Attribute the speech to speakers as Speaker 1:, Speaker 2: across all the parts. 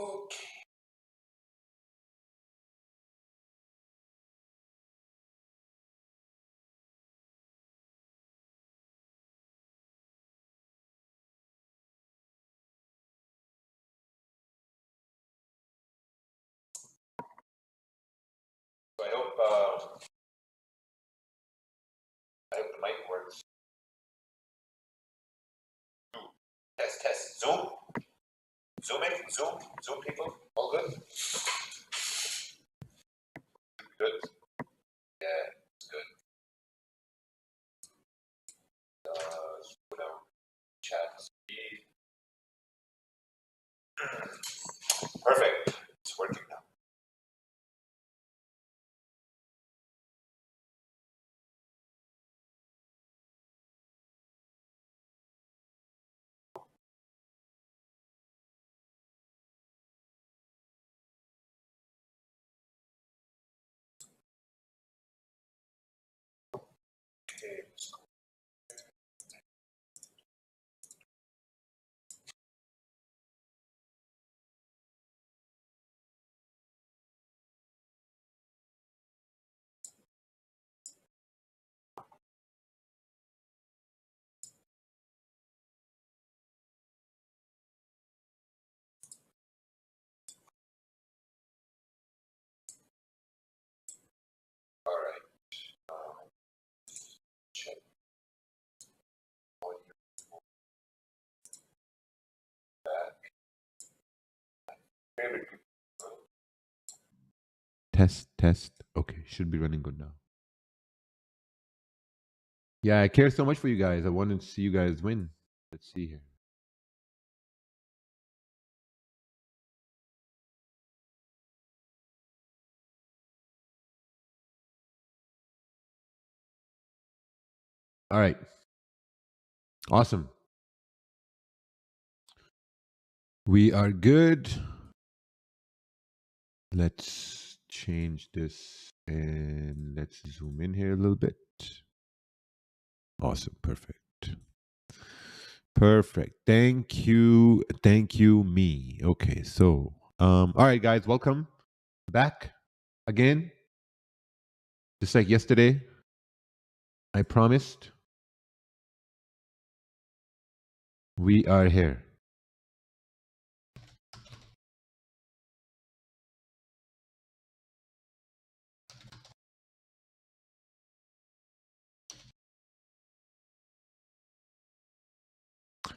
Speaker 1: Okay. So I hope the mic works. Test. Zoom. Zoom people. All good? Good. Yeah, it's good. Slow down. Chat speed. Perfect. It's working now. Okay, let's go. All right. Check. Back. Favorite people. Test. Okay, should be running good now. Yeah, I care so much for you guys. I wanted to see you guys win. Let's see here. All right. Awesome. We are good. Let's change this and let's zoom in here a little bit. Awesome. Perfect. Thank you. Me. Okay. So, all right, guys, welcome back again. Just like yesterday, I promised we are here.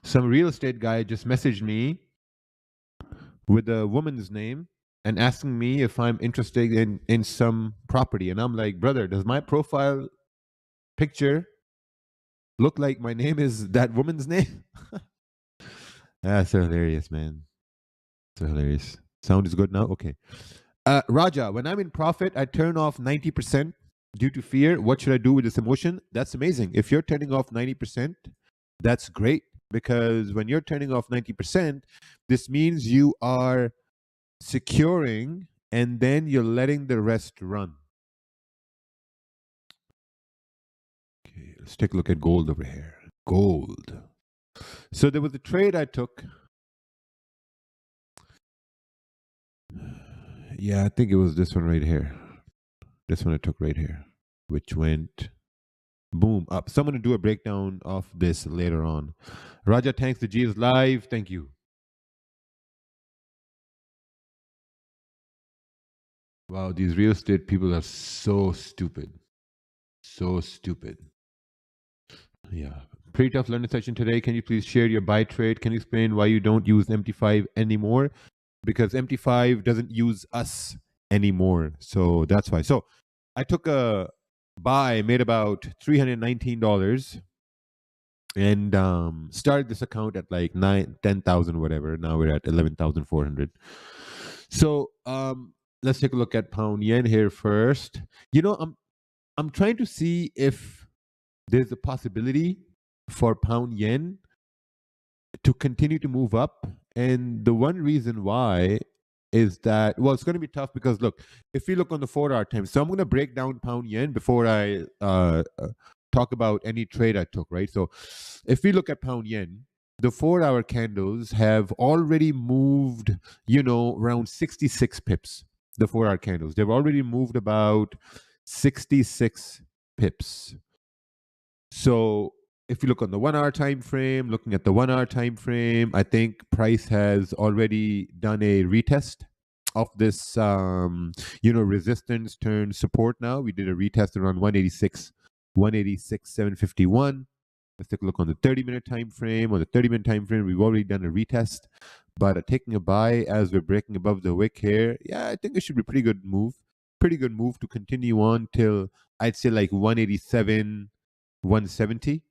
Speaker 1: Some real estate guy just messaged me with a woman's name and asking me if I'm interested in some property. And I'm like, brother, does my profile picture look like my name is that woman's name? That's so hilarious, man. So hilarious. Sound is good now? Okay. Raja, when I'm in profit, I turn off 90% due to fear. What should I do with this emotion? That's amazing. If you're turning off 90%, that's great, because when you're turning off 90%, this means you are securing and then you're letting the rest run. Okay, let's take a look at gold over here. Gold. So there was a trade I took. Yeah, I think it was this one right here. This one I took right here, which went boom up. So I'm going to do a breakdown of this later on. Raja, thanks. The G is live. Thank you. Wow, these real estate people are so stupid. So stupid. Yeah. Pretty tough learning session today. Can you please share your buy trade? Can you explain why you don't use MT5 anymore? Because MT5 doesn't use us anymore. So that's why. So I took a buy, made about $319 and started this account at like 10,000 whatever. Now we're at 11,400. So let's take a look at pound yen here first. You know, I'm trying to see if there's a possibility for pound yen to continue to move up. And the one reason why is that, well, it's going to be tough because look, if you look on the 4-hour time, so I'm going to break down pound yen before I talk about any trade I took, right? So if we look at pound yen, the 4-hour candles have already moved, around 66 pips. The 4-hour candles, they've already moved about 66 pips. So if you look on the 1-hour time frame, looking at the 1-hour time frame, I think price has already done a retest of this resistance turn support. Now we did a retest around 186 751. Let's take a look on the 30-minute time frame. On the 30-minute time frame, we've already done a retest, but taking a buy as we're breaking above the wick here, yeah, I think it should be a pretty good move to continue on till I'd say like 187 170,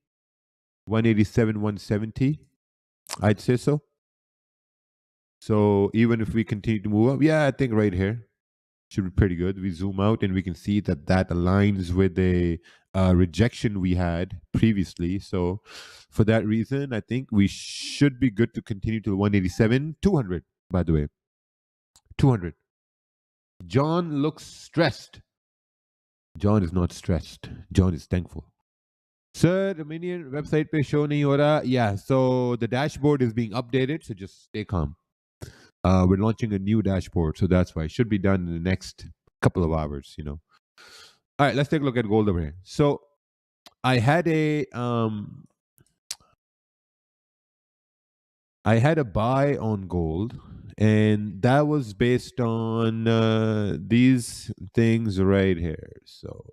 Speaker 1: 187 170, I'd say so. So even if we continue to move up, yeah, I think right here should be pretty good. We zoom out and we can see that aligns with a rejection we had previously. So for that reason, I think we should be good to continue to 187 200, by the way. 200. John looks stressed. John is not stressed. John is thankful. Sir, Dominion website pe show nahi ho raha. Yeah, so the dashboard is being updated, so just stay calm. We're launching a new dashboard, so that's why it should be done in the next couple of hours, All right, let's take a look at gold over here. So I had a buy on gold, and that was based on these things right here. So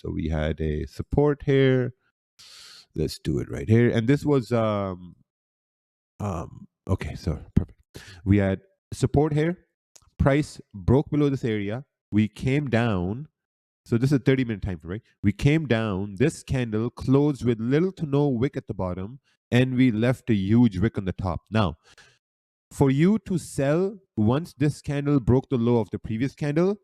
Speaker 1: we had a support here. Let's do it right here. And this was okay, so perfect. We had support here. Price broke below this area. We came down. So this is a 30-minute time frame, right? We came down. This candle closed with little to no wick at the bottom, and we left a huge wick on the top. Now, for you to sell once this candle broke the low of the previous candle,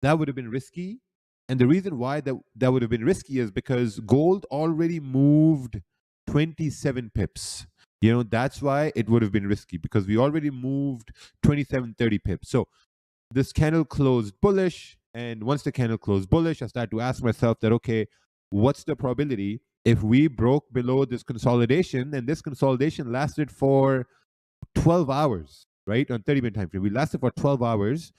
Speaker 1: that would have been risky. And the reason why that would have been risky is because gold already moved 27 pips. That's why it would have been risky, because we already moved 27, 30 pips. So this candle closed bullish. And once the candle closed bullish, I started to ask myself that, okay, what's the probability if we broke below this consolidation, and this consolidation lasted for 12 hours, right? On 30-minute time frame, we lasted for 12 hours.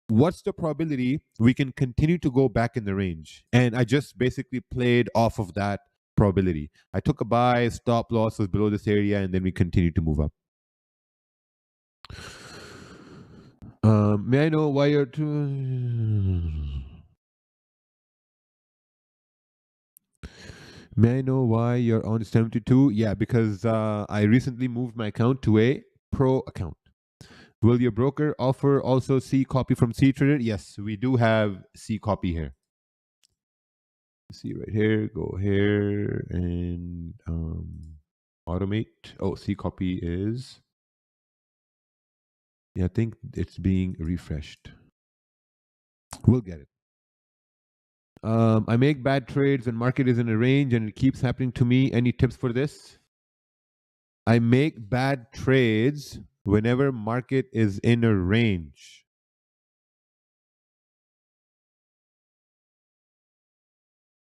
Speaker 1: What's the probability we can continue to go back in the range? And I just basically played off of that probability. I took a buy, stop loss was below this area, and then we continued to move up. May I know why you're too... May I know why you're on 72? Yeah, because I recently moved my account to a pro account. Will your broker offer also C copy from C Trader? Yes, we do have C copy here. See right here, go here and automate. Oh, C copy is, yeah, I think it's being refreshed. We'll get it. I make bad trades when market is in a range and it keeps happening to me. Any tips for this? I make bad trades whenever market is in a range.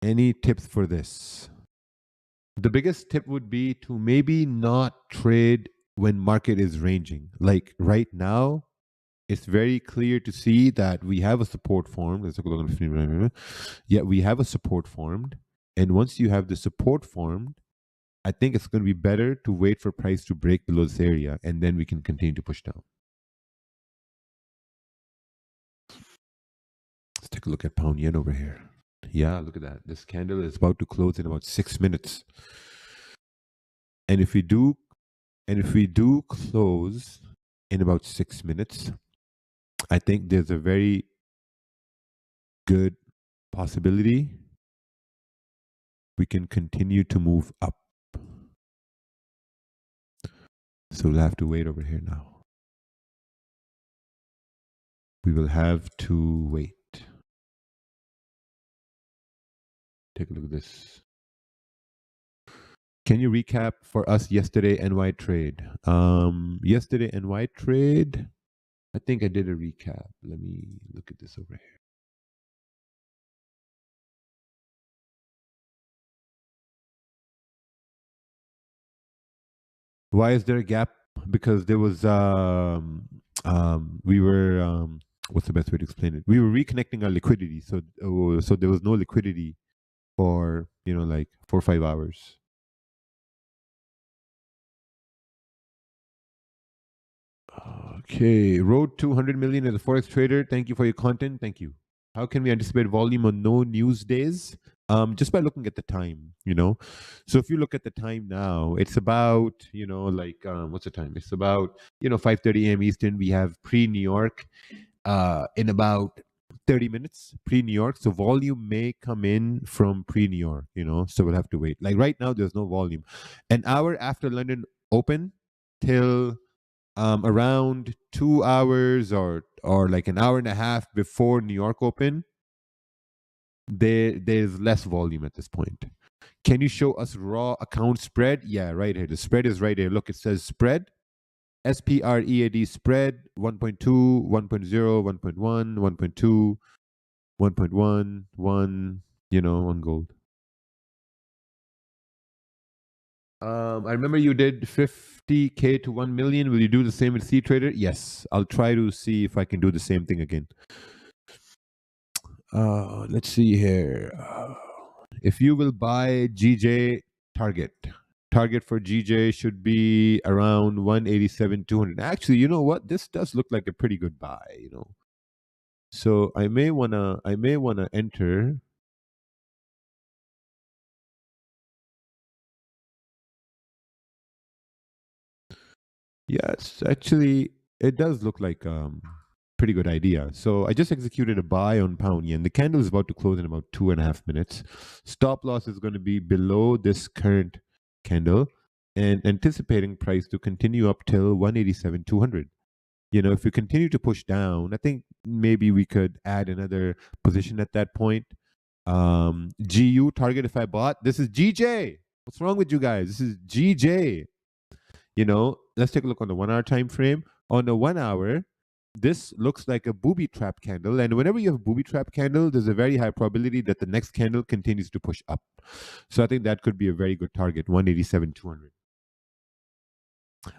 Speaker 1: Any tips for this? The biggest tip would be to maybe not trade when market is ranging. Like right now, it's very clear to see that we have a support formed. Let's take a look at the yeah, we have a support formed. And once you have the support formed, I think it's going to be better to wait for price to break below this area, and then we can continue to push down. Let's take a look at pound yen over here. Yeah, look at that. This candle is about to close in about 6 minutes. And if we do close in about 6 minutes, I think there's a very good possibility we can continue to move up. So we'll have to wait over here now. We will have to wait. Take a look at this. Can you recap for us yesterday NY trade? Yesterday NY trade, I think I did a recap. Let me look at this over here. Why is there a gap? Because there was we were what's the best way to explain it? We were reconnecting our liquidity, so there was no liquidity for like 4 or 5 hours. Okay, road to 100 million as a forex trader. Thank you for your content. Thank you. How can we anticipate volume on no news days? Just by looking at the time, So if you look at the time now, it's about, what's the time? It's about, 5:30 a.m. Eastern. We have pre-New York in about 30 minutes, pre-New York. So volume may come in from pre-New York, so we'll have to wait. Like right now, there's no volume. An hour after London open till around 2 hours or like an hour and a half before New York open, there's less volume at this point. Can you show us raw account spread? Yeah, right here. The spread is right here. Look, it says spread. SPREAD spread 1.2, 1.0, 1.1, 1.2, 1.1, 1, on gold. I remember you did 50K to 1 million. Will you do the same with C Trader? Yes, I'll try to see if I can do the same thing again. Let's see here. If you will buy GJ target for GJ should be around 187, 200. Actually, you know what? This does look like a pretty good buy, So I may wanna enter. Yes, actually, it does look like pretty good idea. So I just executed a buy on pound yen. The candle is about to close in about 2.5 minutes. Stop loss is going to be below this current candle, and anticipating price to continue up till 187, 200. If we continue to push down, I think maybe we could add another position at that point. GU target if I bought. This is GJ. What's wrong with you guys? This is GJ. Let's take a look on the 1 hour time frame. On the 1 hour, this looks like a booby trap candle. And whenever you have a booby trap candle, there's a very high probability that the next candle continues to push up. So I think that could be a very good target, 187, 200.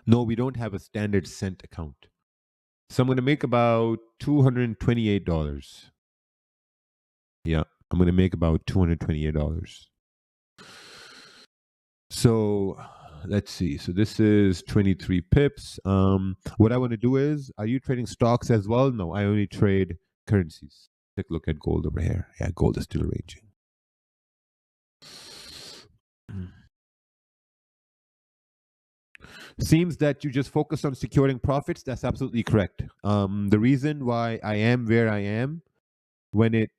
Speaker 1: No, we don't have a standard cent account. So I'm going to make about $228. Yeah, I'm going to make about $228. So let's see. So this is 23 pips. What I want to do is, are you trading stocks as well? No, I only trade currencies. Take a look at gold over here. Yeah, gold is still ranging. Seems that you just focus on securing profits. That's absolutely correct. The reason why I am where I am when it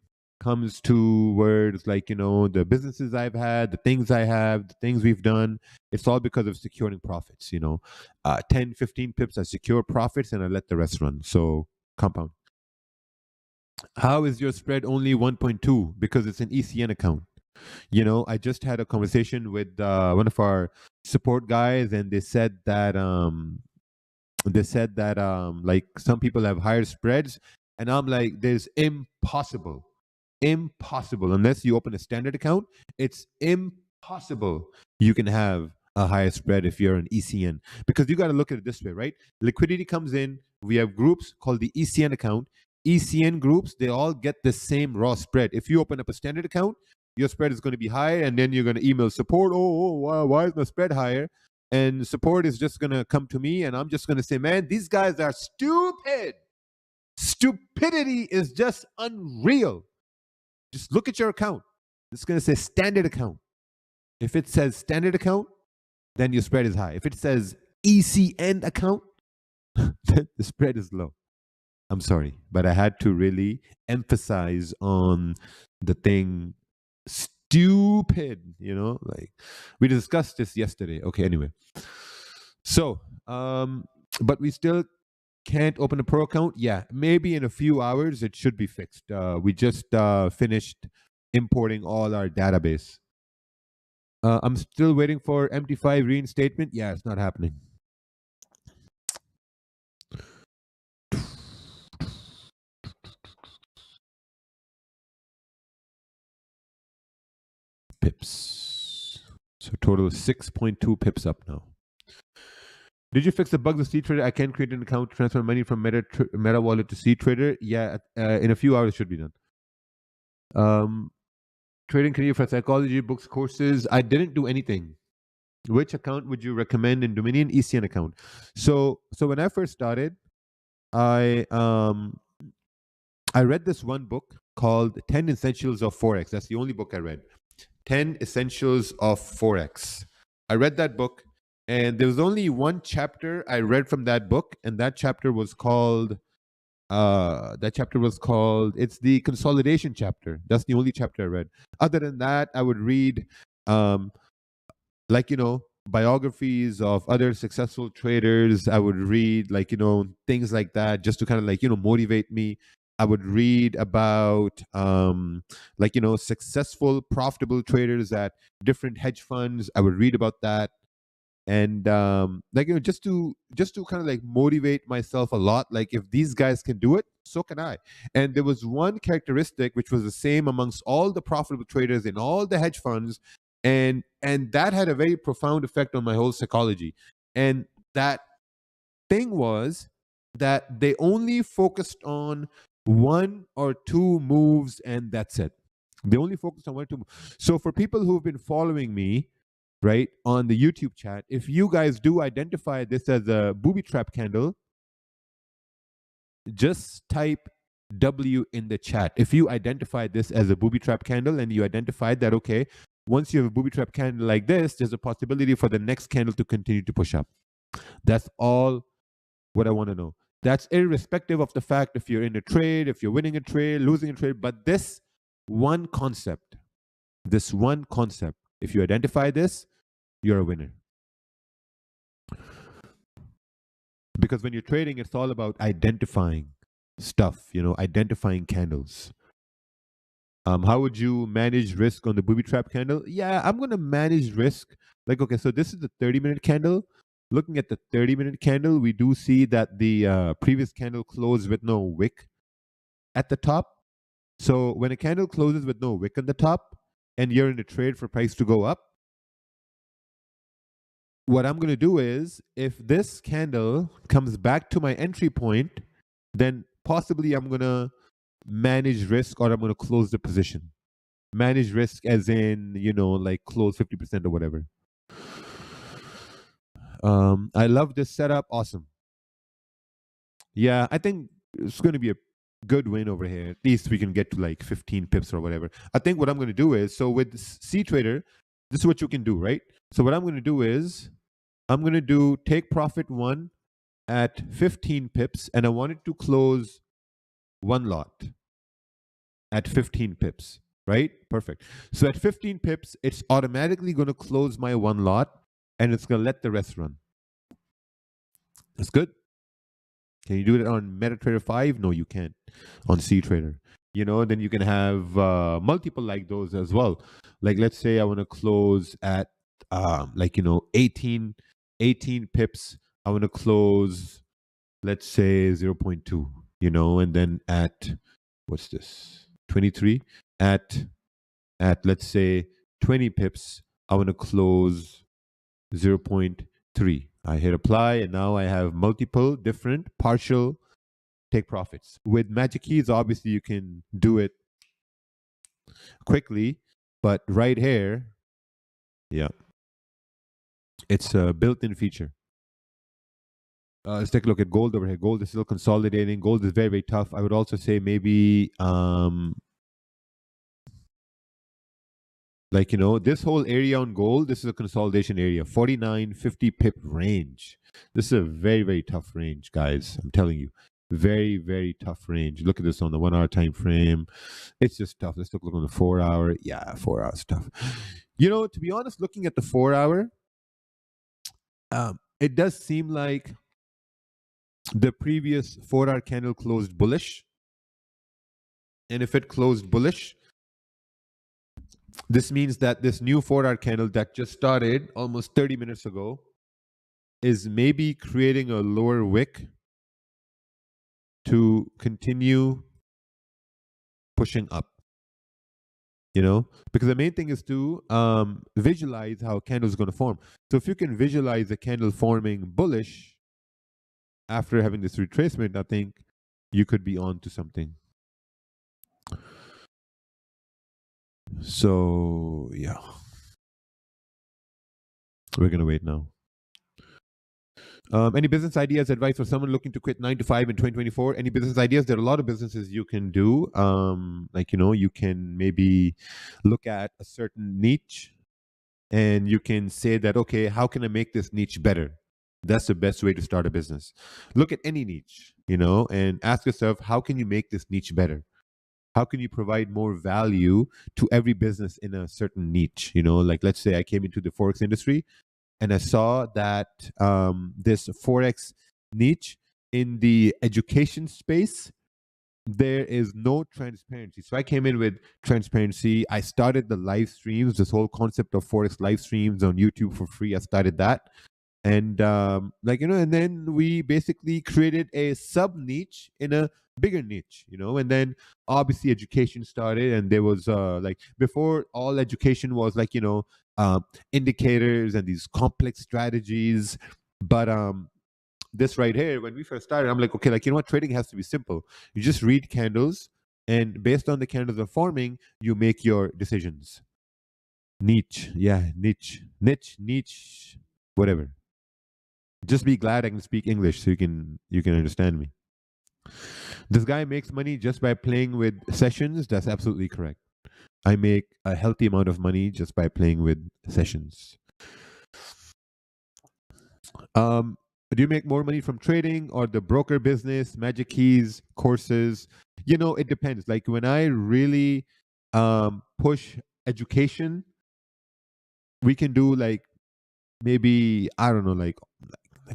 Speaker 1: comes to words like, the businesses I've had, the things I have, the things we've done, it's all because of securing profits. 10, 15 pips, I secure profits and I let the rest run. So compound. How is your spread only 1.2? Because it's an ECN account. I just had a conversation with one of our support guys, and they said that like some people have higher spreads, and I'm like, there's impossible unless you open a standard account. It's impossible you can have a higher spread if you're an ECN, because you got to look at it this way, right? Liquidity comes in, we have groups called the ECN account. ECN groups, they all get the same raw spread. If you open up a standard account, your spread is going to be higher, and then you're going to email support, why is my spread higher? And support is just going to come to me, and I'm just going to say, man, these guys are stupid. Stupidity is just unreal. Just look at your account. It's going to say standard account. If it says standard account, then your spread is high. If it says ECN account, then the spread is low. I'm sorry, but I had to really emphasize on the thing stupid, like we discussed this yesterday. Okay, anyway. So, but we still can't open a pro account. Yeah, maybe in a few hours it should be fixed. We just finished importing all our database. I'm still waiting for MT5 reinstatement. Yeah, it's not happening. Pips. So total 6.2 pips up now. Did you fix the bugs of CTrader? I can create an account to transfer money from Meta wallet to CTrader. Yeah, in a few hours it should be done. Trading career for psychology, books, courses. I didn't do anything. Which account would you recommend in Dominion? ECN account. So when I first started, I read this one book called 10 Essentials of Forex. That's the only book I read. 10 Essentials of Forex. I read that book, and there was only one chapter I read from that book, and that chapter was called it's the consolidation chapter. That's the only chapter I read. Other than that, I would read biographies of other successful traders. I would read things like that just to kind of motivate me. I would read about successful, profitable traders at different hedge funds. I would read about that. And just to kind of motivate myself a lot. Like, if these guys can do it, so can I. And there was one characteristic which was the same amongst all the profitable traders in all the hedge funds, and that had a very profound effect on my whole psychology. And that thing was that they only focused on one or two moves, and that's it. They only focused on one or two moves. So for people who've been following me, right, on the YouTube chat, if you guys do identify this as a booby trap candle, just type W in the chat. If you identify this as a booby trap candle and you identified that, okay, once you have a booby trap candle like this, there's a possibility for the next candle to continue to push up. That's all what I want to know. That's irrespective of the fact if you're in a trade, if you're winning a trade, losing a trade, but this one concept, if you identify this, you're a winner. Because when you're trading, it's all about identifying stuff, identifying candles. How would you manage risk on the booby trap candle? Yeah, I'm going to manage risk. Okay, so this is the 30-minute candle. Looking at the 30-minute candle, we do see that the previous candle closed with no wick at the top. So when a candle closes with no wick on the top and you're in a trade for price to go up, what I'm going to do is, if this candle comes back to my entry point, then possibly I'm going to manage risk, or I'm going to close the position. Manage risk as in, close 50% or whatever. I love this setup. Awesome. Yeah, I think it's going to be a good win over here. At least we can get to 15 pips or whatever. I think what I'm going to do is, so with CTrader, this is what you can do, right? So what I'm going to do is, I'm going to do take profit 1 at 15 pips, and I want it to close one lot at 15 pips, right? Perfect. So at 15 pips, it's automatically going to close my one lot, and it's going to let the rest run. That's good. Can you do it on MetaTrader 5? No, you can't. On CTrader. Then you can have multiple like those as well. Like, let's say I want to close at 18 pips. I want to close, let's say 0.2, and then at, what's this? 23 at let's say 20 pips, I want to close 0.3. I hit apply, and now I have multiple different partial take profits. With MagicKeys, obviously you can do it quickly, but right here, yeah, it's a built-in feature. Let's take a look at gold over here. Gold is still consolidating. Gold is very, very tough. I would also say maybe this whole area on gold, this is a consolidation area, 49, 50 pip range. This is a very, very tough range, guys. I'm telling you. Very, very tough range. Look at this on the 1 hour time frame. It's just tough. Let's look on the 4 hour. Yeah, 4 hours tough. To be honest, looking at the 4 hour, it does seem like the previous 4 hour candle closed bullish. And if it closed bullish, this means that this new 4 hour candle that just started almost 30 minutes ago is maybe creating a lower wick to continue pushing up. Because the main thing is to visualize how a candle is going to form. So if you can visualize a candle forming bullish after having this retracement, I think you could be on to something. So yeah, we're going to wait now. Any business ideas, advice for someone looking to quit 9 to 5 in 2024? Any business ideas? There are a lot of businesses you can do. You can maybe look at a certain niche and you can say that, okay, how can I make this niche better? That's the best way to start a business. Look at any niche, and ask yourself, how can you make this niche better? How can you provide more value to every business in a certain niche? Like, let's say I came into the Forex industry and I saw that this Forex niche in the education space, there is no transparency. So I came in with transparency. I started the live streams, this whole concept of Forex live streams on YouTube for free. I started that. And and then we basically created a sub niche in a bigger niche, and then obviously education started, and there was before, all education was indicators and these complex strategies. But this right here, when we first started, I'm like, okay, what, trading has to be simple. You just read candles, and based on the candles are forming, you make your decisions. Niche, yeah, niche, whatever. Just be glad I can speak English so you can understand me. This guy makes money just by playing with sessions. That's absolutely correct. I make a healthy amount of money just by playing with sessions. Do you make more money from trading or the broker business, MagicKeys, courses? It depends. Like, when I really push education, we can do maybe, I don't know,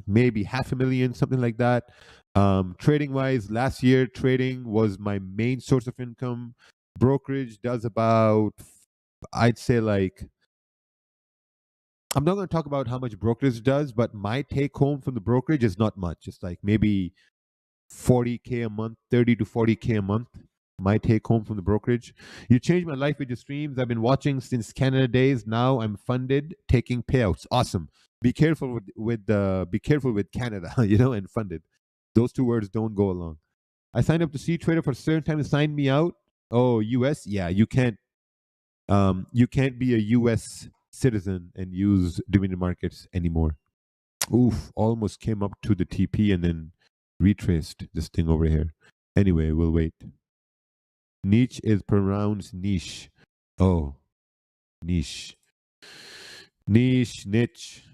Speaker 1: maybe $500,000, something like that. Trading wise, last year trading was my main source of income. Brokerage does about, I'd say, I'm not going to talk about how much brokerage does, but my take home from the brokerage is not much. It's maybe 40K a month, 30 to 40K a month. My take home from the brokerage. You changed my life with your streams. I've been watching since Canada days. Now I'm funded, taking payouts. Awesome. Be careful with Canada, and funded. Those two words don't go along. I signed up to CTrader for a certain time to sign me out. Oh, US? Yeah, you can't. You can't be a US citizen and use Dominion Markets anymore. Oof! Almost came up to the TP and then retraced this thing over here. Anyway, we'll wait. Niche is pronounced niche. Oh, niche. Niche.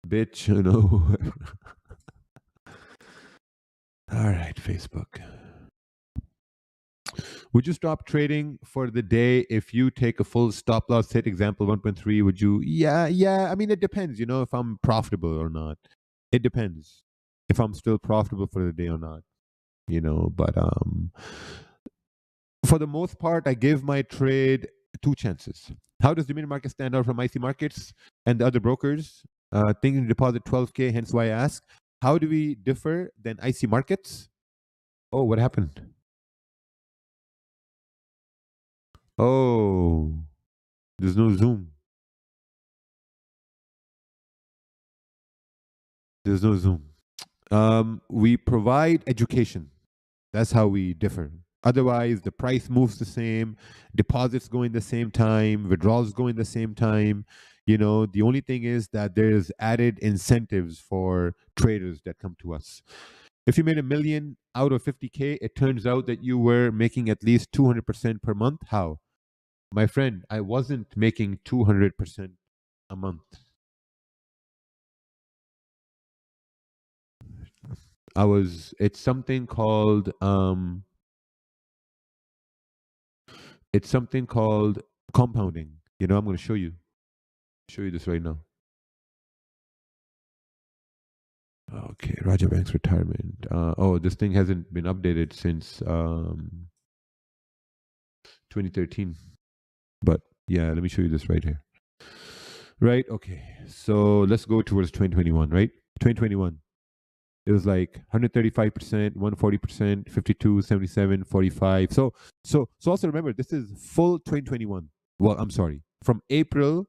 Speaker 1: bitch, you know. All right, Facebook. Would you stop trading for the day if you take a full stop loss hit? Example 1.3. Would you? Yeah. I mean, it depends, you know, if I'm profitable or not. It depends if I'm still profitable for the day or not, you know. But for the most part, I give my trade two chances. How does Dominion Market stand out from IC Markets and the other brokers? Thinking to deposit 12K, hence why I ask. How do we differ than IC Markets? Oh, what happened? Oh, there's no Zoom. There's no Zoom. We provide education. That's how we differ. Otherwise, the price moves the same, deposits go in the same time, withdrawals go in the same time. You know, the only thing is that there's added incentives for traders that come to us. If you made a million out of 50K, it turns out that you were making at least 200% per month. How? My friend, I wasn't making 200% a month. It's something called compounding. You know, I'm going to show you this right now. Okay, Raja Bank's retirement. Oh, this thing hasn't been updated since 2013. But yeah, let me show you this right here. Right, okay. So let's go towards 2021, right? 2021. It was like 135%, 140%, 52, 77, 45. So also remember, this is full 2021. Well, I'm sorry. From April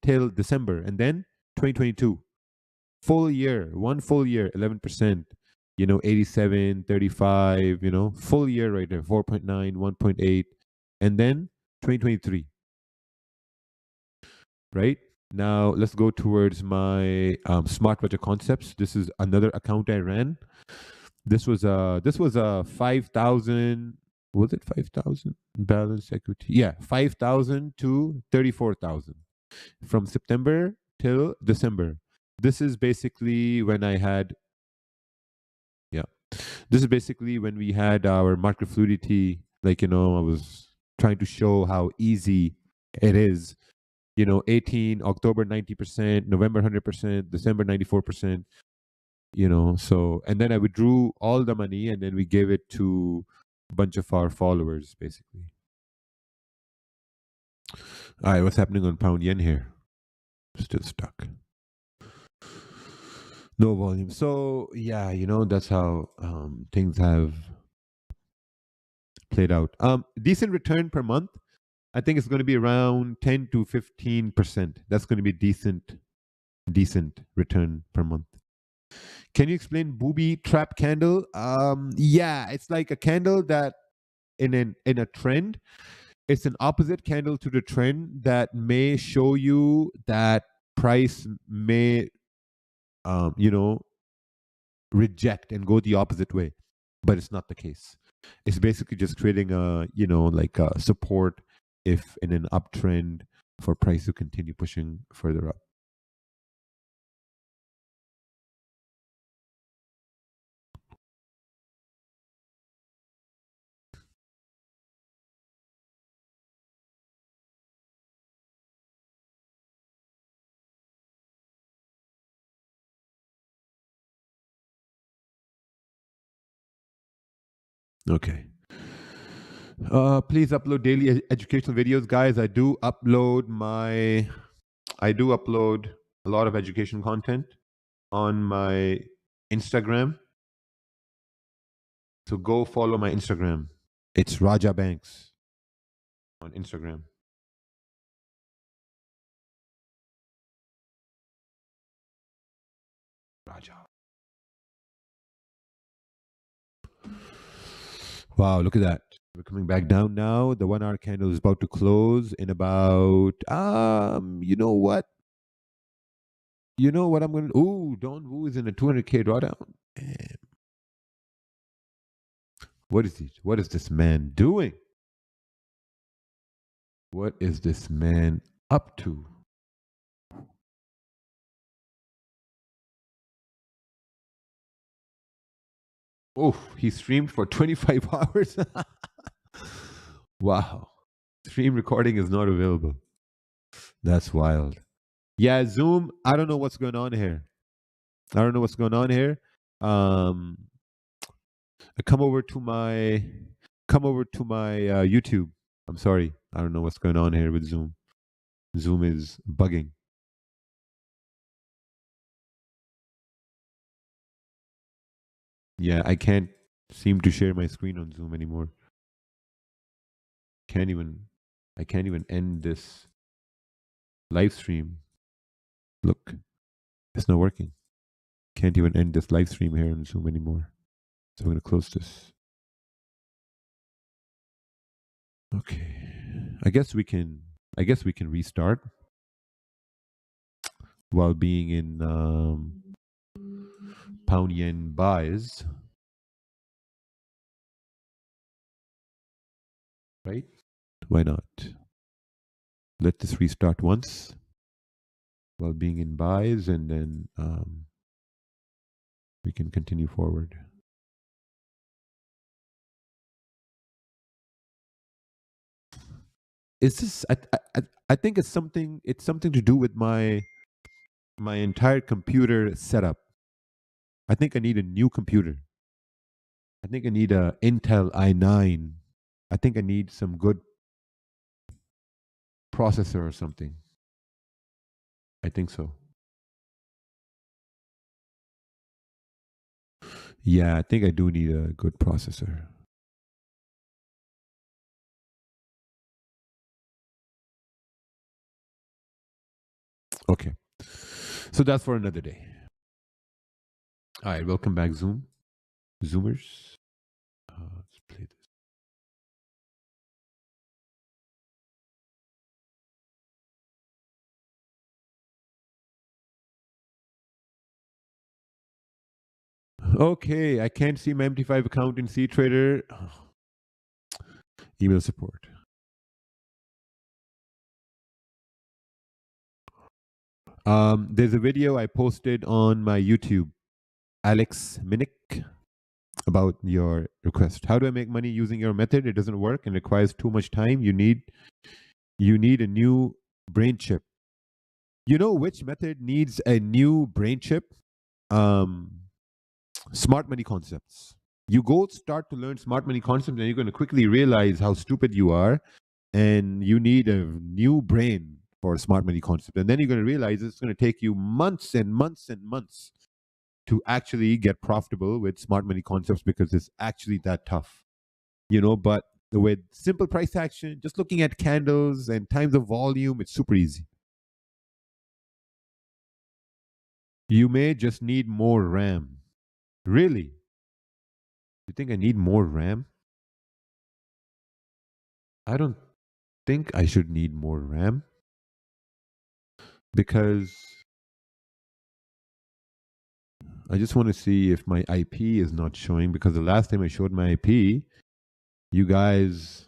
Speaker 1: till December, and then 2022. Full year, one full year, 11%, you know, 87, 35, you know, full year right there, 4.9, 1.8, and then 2023, right? Now let's go towards my smart budget concepts. This is another account I ran. This was a 5,000. Was it 5,000 balance equity? Yeah, 5,000 to 34,000 from September till December. This is basically when I had, yeah, this is basically when we had our market fluidity. Like, you know, I was trying to show how easy it is. You know, 18 October 90%, November 100%, December 94%. You know, so and then I withdrew all the money and then we gave it to a bunch of our followers, basically. All right, what's happening on pound yen here? Still stuck. No volume. So yeah, you know, that's how things have played out. Decent return per month. I think it's going to be around 10 to 15%. That's going to be decent return per month. Can you explain booby trap candle? Yeah, it's like a candle that in a trend, it's an opposite candle to the trend that may show you that price may you know, reject and go the opposite way, but it's not the case. It's basically just creating a, you know, like a support if in an uptrend for price to continue pushing further up. Okay. Please upload daily educational videos, guys. I do upload a lot of education content on my Instagram. So go follow my Instagram. It's Raja Banks on Instagram. Raja. Wow, look at that. We're coming back down now. The 1 hour candle is about to close in about you know what? You know what I'm gonna, ooh, Don Wu is in a 200K drawdown. Man, what is this man doing? What is this man up to? Oh, he streamed for 25 hours. Wow. Stream recording is not available. That's wild. Yeah, Zoom, I don't know what's going on here. I don't know what's going on here. Um come over to my YouTube. I'm sorry. I don't know what's going on here with Zoom. Zoom is bugging. Yeah, I can't seem to share my screen on Zoom anymore. I can't even end this live stream. Look, it's not working. Can't even end this live stream here on Zoom anymore. So I'm gonna close this. Okay. I guess we can restart while being in pound yen buys. Right? Why not? Let this restart once while being in buys, and then we can continue forward. Is this? I think it's something. It's something to do with my entire computer setup. I think I need a new computer. I think I need a Intel i9. I think I need some good processor or something. I think so. Yeah, I think I do need a good processor. Okay. So that's for another day. All right, welcome back, Zoomers. Let's play this. Okay, I can't see my MT5 account in CTrader. Email support. There's a video I posted on my YouTube, Alex Minnick, about your request. How do I make money using your method? It doesn't work and requires too much time. You need a new brain chip. You know which method needs a new brain chip? Smart money concepts. You go start to learn smart money concepts, and you're going to quickly realize how stupid you are, and you need a new brain for smart money concept. And then you're going to realize it's going to take you months and months and months to actually get profitable with smart money concepts, because it's actually that tough, but with simple price action, just looking at candles and times of volume, it's super easy. You may just need more RAM. Really? You think I need more RAM? I don't think I should need more RAM, because I just want to see if my IP is not showing, because the last time I showed my IP, you guys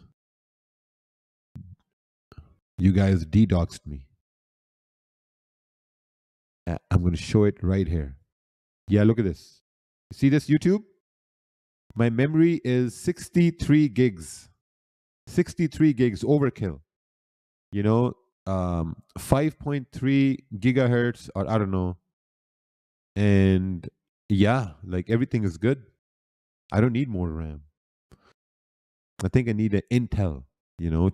Speaker 1: DDoXed me. I'm going to show it right here. Yeah, look at this. You see this, YouTube? My memory is 63 gigs. 63 gigs, overkill. 5.3 gigahertz, or I don't know. And yeah, like everything is good. I don't need more RAM. I think I need an Intel,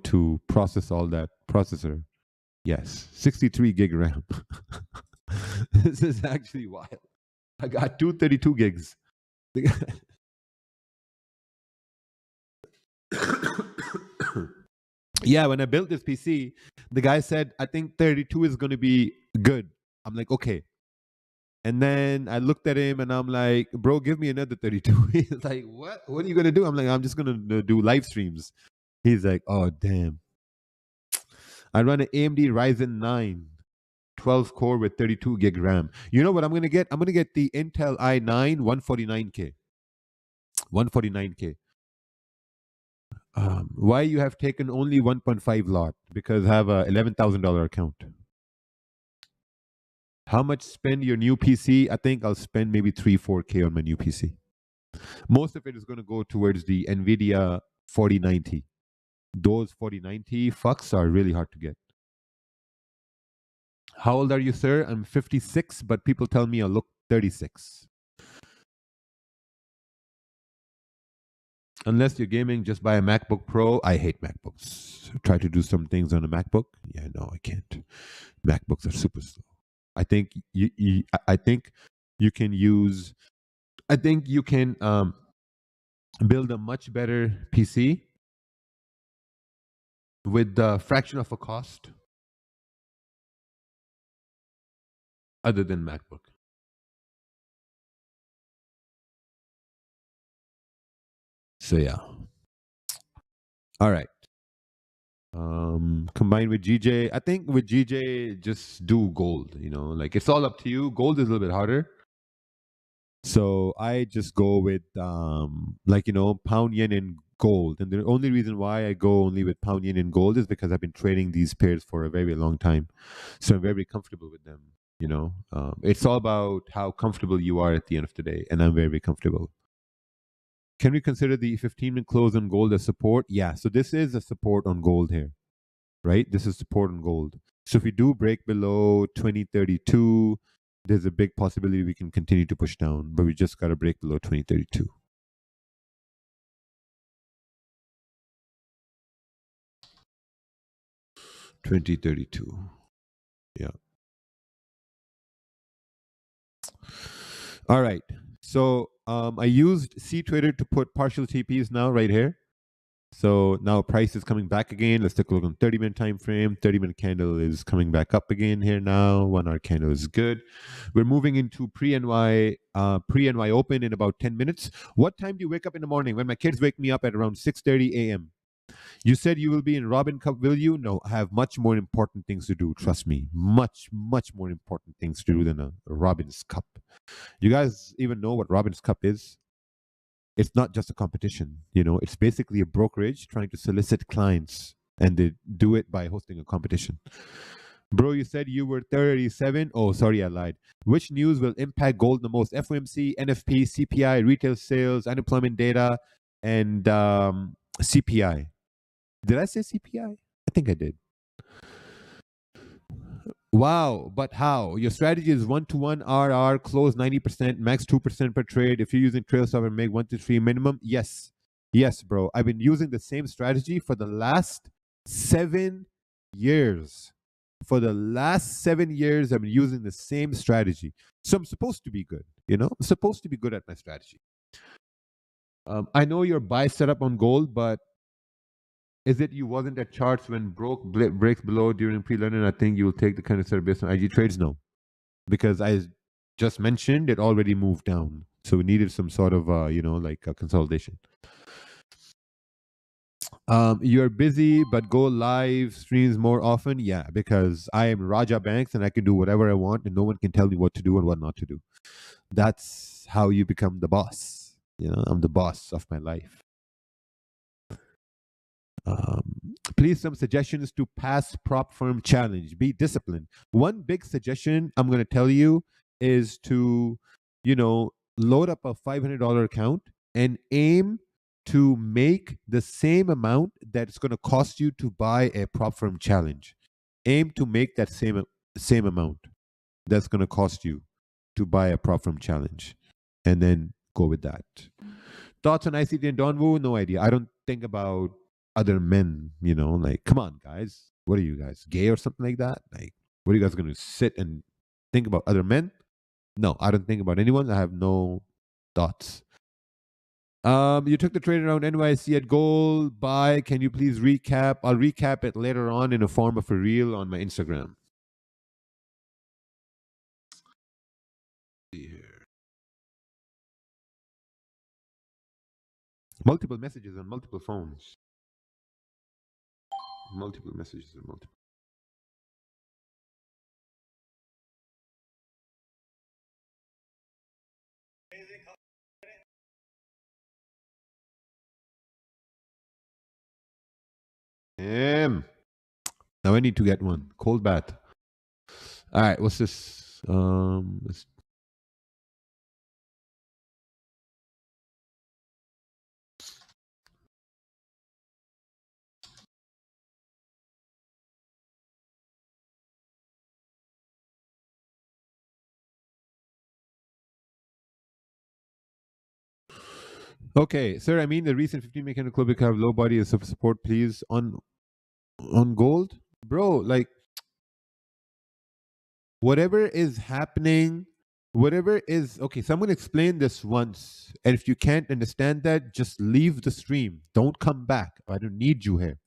Speaker 1: to process all that processor. Yes, 63 gig RAM. This is actually wild. I got 232 gigs. Yeah, when I built this PC, the guy said, I think 32 is going to be good. I'm like, okay. And then I looked at him and I'm like, bro, give me another 32. He's like, what? What are you going to do? I'm like, I'm just going to do live streams. He's like, oh, damn. I run an AMD Ryzen 9 12 core with 32 gig RAM. You know what I'm going to get? I'm going to get the Intel i9 149K. 149K. Why you have taken only 1.5 lot? Because I have a $11,000 account. How much spend your new PC? I think I'll spend maybe 3-4K on my new PC. Most of it is going to go towards the NVIDIA 4090. Those 4090 fucks are really hard to get. How old are you, sir? I'm 56, but people tell me I look 36. Unless you're gaming, just buy a MacBook Pro. I hate MacBooks. Try to do some things on a MacBook. Yeah, no, I can't. MacBooks are super slow. I think I think you can use. I think you can build a much better PC with the fraction of a cost, other than MacBook. So yeah. All right. Combined with GJ, I think with GJ, just do gold. You know, like it's all up to you. Gold is a little bit harder. So I just go with like, you know, pound yen and gold. And the only reason why I go only with pound yen and gold is because I've been trading these pairs for a very long time. So I'm very comfortable with them. You know, it's all about how comfortable you are at the end of the day, and I'm very comfortable. Can we consider the 15-minute close on gold as support? Yeah. So this is a support on gold here, right? This is support on gold. So if we do break below 2032, there's a big possibility we can continue to push down, but we just got to break below 2032. Yeah. All right. So I used CTrader to put partial TPs now right here. So now price is coming back again. Let's take a look on 30-minute time frame. 30-minute candle is coming back up again here now. 1 hour candle is good. We're moving into pre-NY open in about 10 minutes. What time do you wake up in the morning? When my kids wake me up at around 6:30 a.m. You said you will be in Robin Cup, will you? No, I have much more important things to do. Trust me. Much more important things to do than a Robin's Cup. You guys even know what Robin's Cup is? It's not just a competition. You know, it's basically a brokerage trying to solicit clients, and they do it by hosting a competition. Bro, you said you were 37. Oh, sorry, I lied. Which news will impact gold the most? FOMC, NFP, CPI, retail sales, unemployment data, and CPI. Did I say CPI? I think I did. Wow, but how? Your strategy is 1-to-1 RR, close 90%, max 2% per trade. If you're using Trailstop and make 1 to 3 minimum, yes. Yes, bro. I've been using the same strategy for the last 7 years. For the last 7 years, I've been using the same strategy. So I'm supposed to be good, you know? I'm supposed to be good at my strategy. I know your buy setup on gold, but is it you wasn't at charts when breaks below during pre-learning? I think you will take the kind of setup based on IG trades? No, because I just mentioned it already moved down. So we needed some sort of, you know, like a consolidation. You're busy, but go live streams more often. Yeah, because I am Raja Banks and I can do whatever I want and no one can tell me what to do and what not to do. That's how you become the boss. You know, I'm the boss of my life. Please, some suggestions to pass prop firm challenge. Be disciplined. One big suggestion I'm going to tell you is to, you know, load up a $500 account and aim to make the same amount that it's going to cost you to buy a prop firm challenge. Aim to make that same amount that's going to cost you to buy a prop firm challenge, and then go with that. Thoughts on ICT and Donwu? No idea. I don't think about other men, you know, like, come on, guys. What are you guys, gay or something like that? Like, what are you guys going to sit and think about other men? No, I don't think about anyone. I have no thoughts. You took the trade around NYC at gold. Buy. Can you please recap? I'll recap it later on in a form of a reel on my Instagram. See here. Multiple messages on multiple phones. Multiple messages on multiple. Damn. Now I need to get one. Cold bath. All right, what's this? Okay, sir. I mean, the recent 15-minute candle club have low body as support, please, on gold, bro. Like whatever is happening, whatever is okay. So I'm gonna explain this once, and if you can't understand that, just leave the stream. Don't come back. I don't need you here.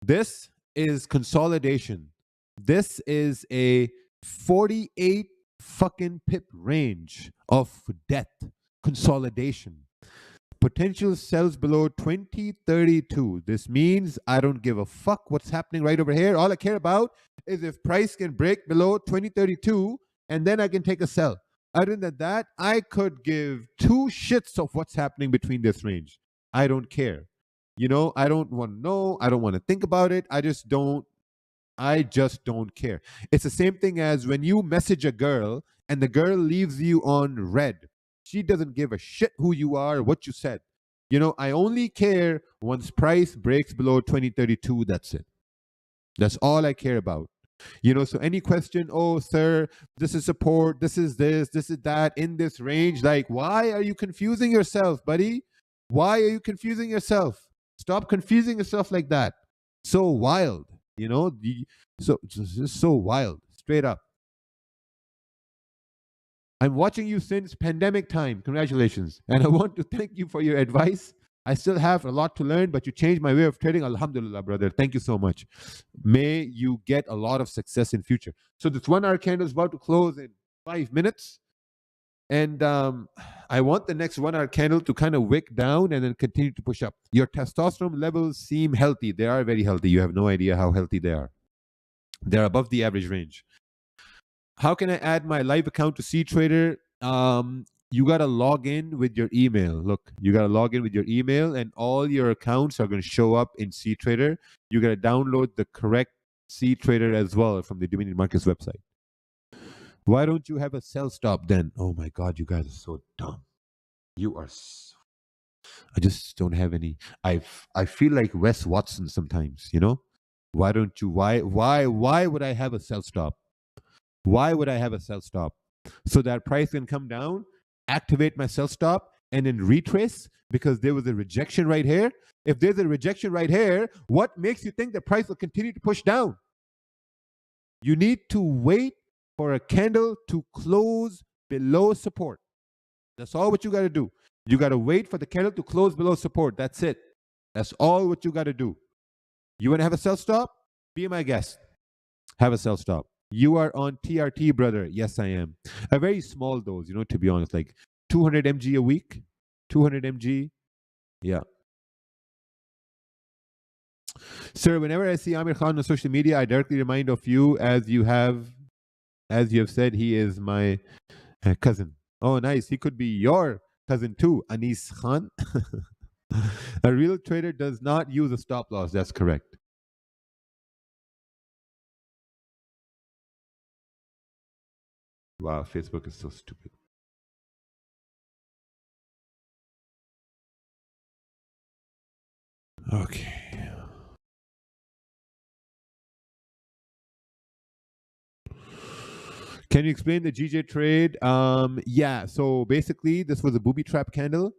Speaker 1: This is consolidation. This is a 48 fucking pip range of death consolidation. Potential sells below 2032. This means I don't give a fuck what's happening right over here. All I care about is if price can break below 2032 and then I can take a sell. Other than that, I could give two shits of what's happening between this range. I don't care. You know, I don't want to know. I don't want to think about it. I just don't care. It's the same thing as when you message a girl and the girl leaves you on red. She doesn't give a shit who you are or what you said. You know, I only care once price breaks below 2032. That's it. That's all I care about. You know, so any question, oh, sir, this is support, this is that in this range. Like, why are you confusing yourself, buddy? Why are you confusing yourself? Stop confusing yourself like that. So wild, you know, so just so wild, straight up. I'm watching you since pandemic time. Congratulations. And I want to thank you for your advice. I still have a lot to learn, but you changed my way of trading. Alhamdulillah, brother. Thank you so much. May you get a lot of success in future. So this 1 hour candle is about to close in 5 minutes. And I want the next 1 hour candle to kind of wick down and then continue to push up. Your testosterone levels seem healthy. They are very healthy. You have no idea how healthy they are. They're above the average range. How can I add my live account to CTrader? You got to log in with your email. Look, you got to log in with your email and all your accounts are going to show up in CTrader. You got to download the correct CTrader as well from the Dominion Markets website. Why don't you have a sell stop then? Oh my God, you guys are so dumb. You are so... I just don't have any. I feel like Wes Watson sometimes, you know? Why don't you? Why would I have a sell stop? Why would I have a sell stop? So that price can come down, activate my sell stop, and then retrace because there was a rejection right here. If there's a rejection right here, what makes you think the price will continue to push down? You need to wait for a candle to close below support. That's all what you got to do. You got to wait for the candle to close below support. That's it. That's all what you got to do. You want to have a sell stop? Be my guest. Have a sell stop. You are on TRT, brother. Yes, I am. A very small dose, you know, to be honest, like 200 mg a week. 200 mg. Yeah. Sir, whenever I see Amir Khan on social media, I directly remind of you as you have said, he is my cousin. Oh, nice. He could be your cousin too, Anis Khan. A real trader does not use a stop loss. That's correct. Wow, Facebook is so stupid. Okay. Can you explain the GJ trade? Yeah. So basically, this was a booby trap candle.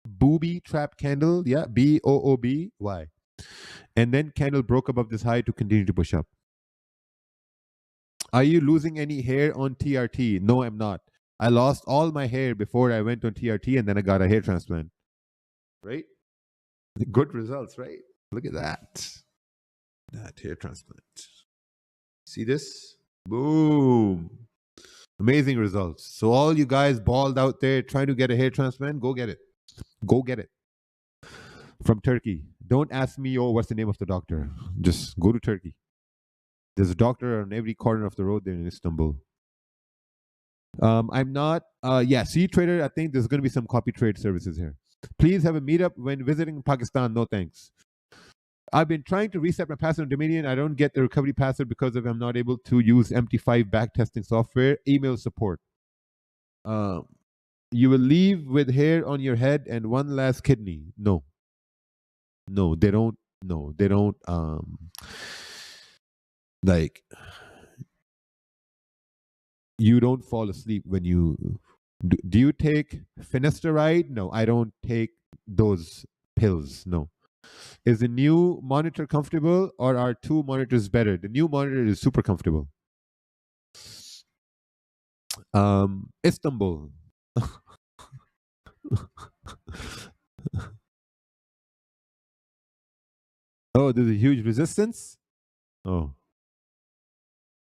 Speaker 1: Booby trap candle. Yeah. BOOBY. And then candle broke above this high to continue to push up. Are you losing any hair on TRT? No, I'm not. I lost all my hair before I went on TRT and then I got a hair transplant. Right? Good results, right? Look at that. That hair transplant. See this? Boom. Amazing results. So all you guys bald out there trying to get a hair transplant, go get it. Go get it. From Turkey. Don't ask me, oh, what's the name of the doctor? Just go to Turkey. There's a doctor on every corner of the road there in Istanbul. I'm not, CTrader, I think there's going to be some copy trade services here. Please have a meetup when visiting Pakistan. No thanks. I've been trying to reset my password on Dominion. I don't get the recovery password because I'm not able to use MT5 backtesting software. Email support. You will leave with hair on your head and one last kidney. No. No, they don't. No, they don't. Like, you don't fall asleep when you Do you take finasteride? No, I don't take those pills. No. Is the new monitor comfortable or are two monitors better? The new monitor is super comfortable. Istanbul. Oh, there's a huge resistance? Oh,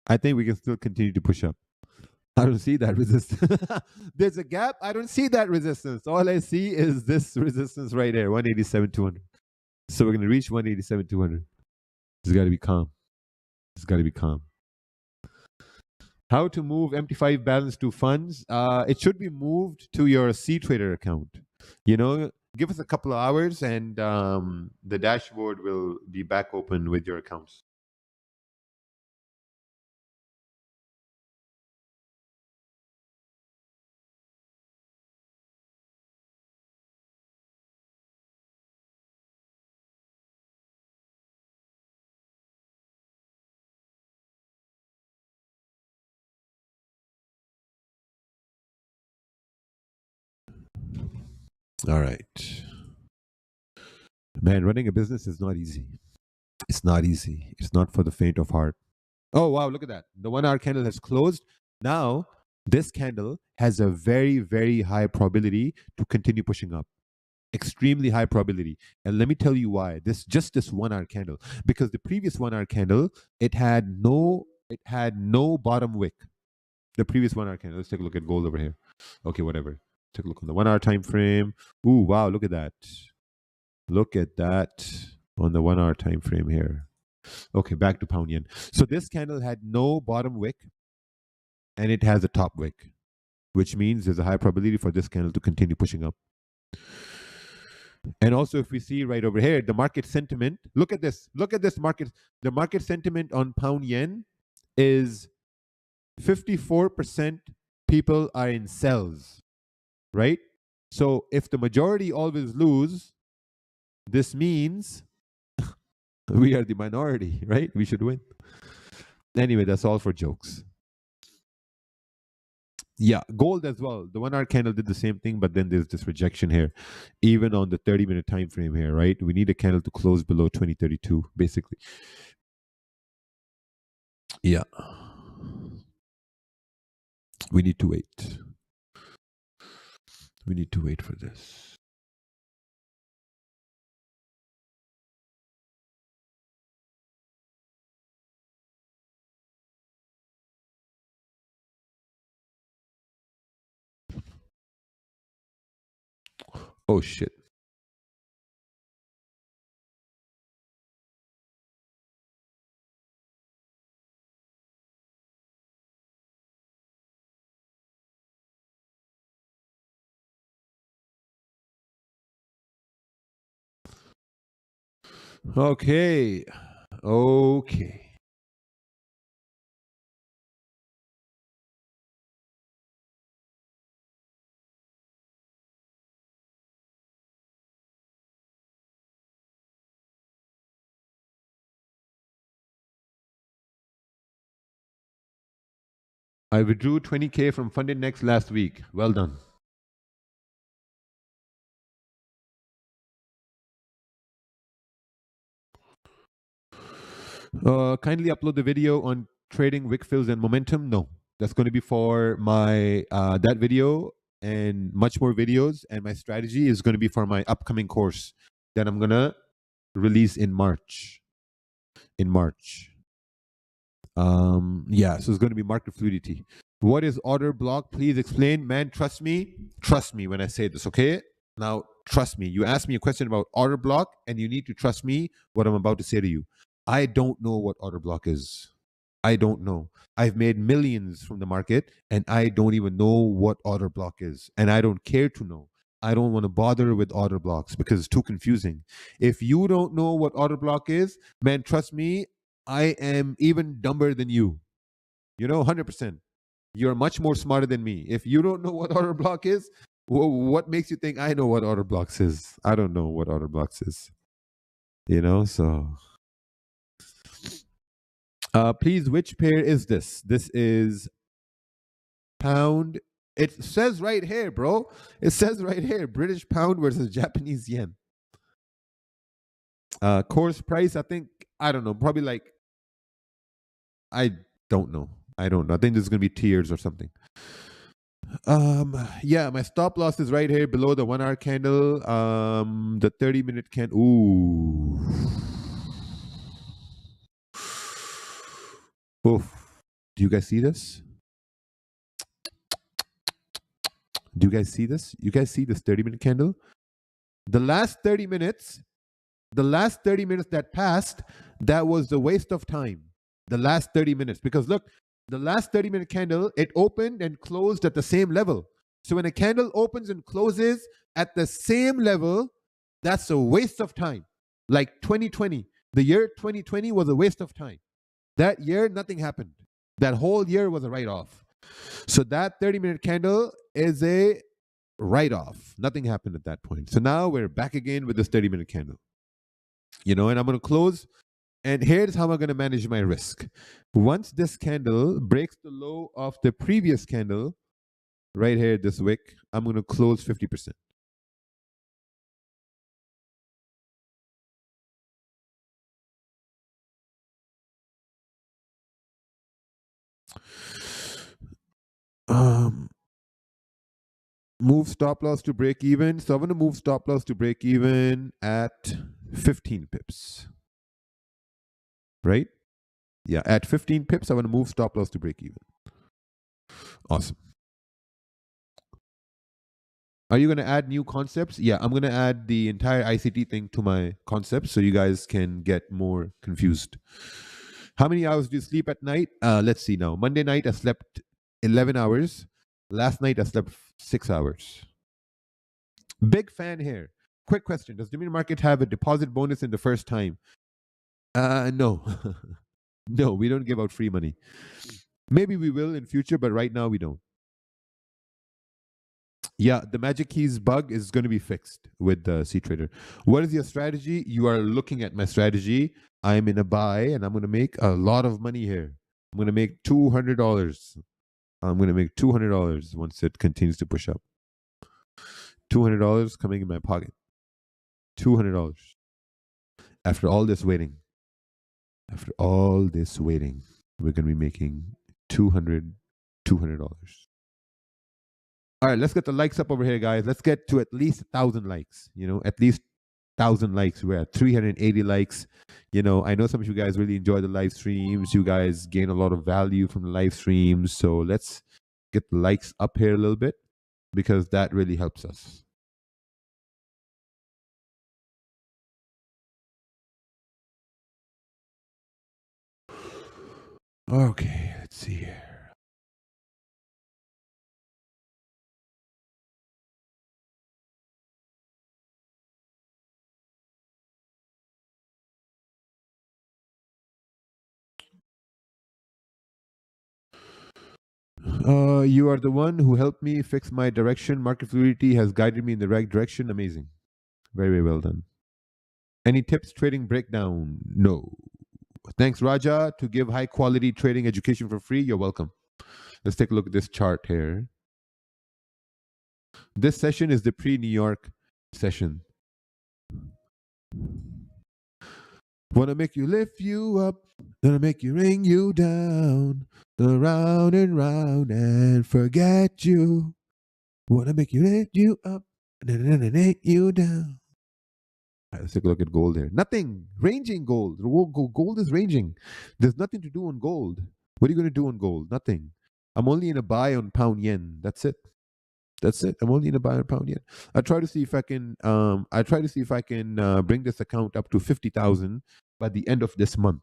Speaker 1: I think we can still continue to push up. I don't see that resistance. There's a gap. I don't see that resistance. All I see is this resistance right here, 187,200. So we're going to reach 187,200. It's got to be calm. It's got to be calm. How to move MT5 balance to funds? It should be moved to your CTrader account. You know, give us a couple of hours and the dashboard will be back open with your accounts. All right. Man, running a business is not easy. It's not easy. It's not for the faint of heart. Oh, wow, look at that. The 1 hour candle has closed. Now, this candle has a very, very high probability to continue pushing up. Extremely high probability. And let me tell you why. This 1 hour candle. Because the previous 1 hour candle, it had no bottom wick. The previous 1 hour candle. Let's take a look at gold over here. Okay, whatever. Take a look on the 1 hour time frame. Ooh, wow, look at that. Look at that on the 1 hour time frame here. Okay, back to pound yen. So this candle had no bottom wick and it has a top wick, which means there's a high probability for this candle to continue pushing up. And also, if we see right over here, the market sentiment, look at this market. The market sentiment on pound yen is 54% people are in sells, right? So if the majority always lose, this means we are the minority, right? We should win. Anyway, that's all for jokes. Yeah, gold as well. The 1 hour candle did the same thing, but then there's this rejection here, even on the 30-minute time frame here, right? We need a candle to close below 2032, basically. Yeah. We need to wait. We need to wait for this. Oh, shit. Okay. Okay. I withdrew 20K from Funded Next last week. Well done. Kindly upload the video on trading wick fills and momentum. No, that's going to be for my that video and much more videos. And my strategy is going to be for my upcoming course that I'm going to release in March. Yeah, so it's going to be market fluidity. What is order block? Please explain. Man, trust me when I say this, okay? Now, trust me. You asked me a question about order block, and you need to trust me what I'm about to say to you. I don't know what order block is. I don't know. I've made millions from the market, and I don't even know what order block is, and I don't care to know. I don't want to bother with order blocks because it's too confusing. If you don't know what order block is, man, trust me, I am even dumber than you. 100%. You're much more smarter than me. If you don't know what order block is, what makes you think I know what order blocks is? I don't know what order blocks is. So please, which pair is this? This is pound It says right here, bro. It says right here, British pound versus Japanese yen. Course price, I think, I don't know, probably like, I don't know. I don't know. I think this is gonna be tiers or something. Yeah, my stop loss is right here below the 1 hour candle. The 30-minute candle. Ooh. Oof. Do you guys see this? Do you guys see this? You guys see this 30-minute candle? The last 30 minutes, that passed, that was the waste of time. The last 30 minutes. Because look, the last 30-minute candle, it opened and closed at the same level. So when a candle opens and closes at the same level, that's a waste of time. Like 2020, the year 2020 was a waste of time. That year, nothing happened. That whole year was a write-off. So that 30-minute candle is a write-off. Nothing happened at that point. So now we're back again with this 30-minute candle. And I'm going to close. And here's how I'm going to manage my risk. Once this candle breaks the low of the previous candle, right here, this wick, I'm going to close 50%. Move stop loss to break even. So I'm going to move stop loss to break even at 15 pips. Right? Yeah, at 15 pips, I'm going to move stop loss to break even. Awesome. Are you going to add new concepts? Yeah, I'm going to add the entire ICT thing to my concepts so you guys can get more confused. How many hours do you sleep at night? Let's see now. Monday night, I slept 11 hours. Last night, I slept 6 hours. Big fan here. Quick question. Does Dominion Market have a deposit bonus in the first time? No. No, we don't give out free money. Maybe we will in future, but right now we don't. Yeah, the MagicKeys bug is going to be fixed with the C-Trader. What is your strategy? You are looking at my strategy. I'm in a buy, and I'm going to make a lot of money here. I'm going to make $200. I'm going to make $200 once it continues to push up. $200 coming in my pocket. $200. After all this waiting. After all this waiting, we're going to be making $200. All right, let's get the likes up over here, guys. Let's get to at least 1,000 likes. At least 1,000 likes. We're at 380 likes. I know some of you guys really enjoy the live streams. You guys gain a lot of value from the live streams. So let's get the likes up here a little bit because that really helps us. Okay, let's see here. You are the one who helped me fix my direction. Market fluidity has guided me in the right direction. Amazing. Very, very well done. Any tips trading breakdown? No. Thanks, Raja, to give high quality trading education for free. You're welcome. Let's take a look at this chart here. This session is the pre-New York session. Wanna make you lift you up, gonna make you ring you down, round and forget you. Wanna make you lift you up, and you down. All right, let's take a look at gold here. Nothing. Ranging gold. Gold is ranging. There's nothing to do on gold. What are you going to do on gold? Nothing. I'm only in a buy on pound yen. That's it. That's it. I'm only in a buy on pound yen. I try to see if I can. Bring this account up to 50,000 by the end of this month.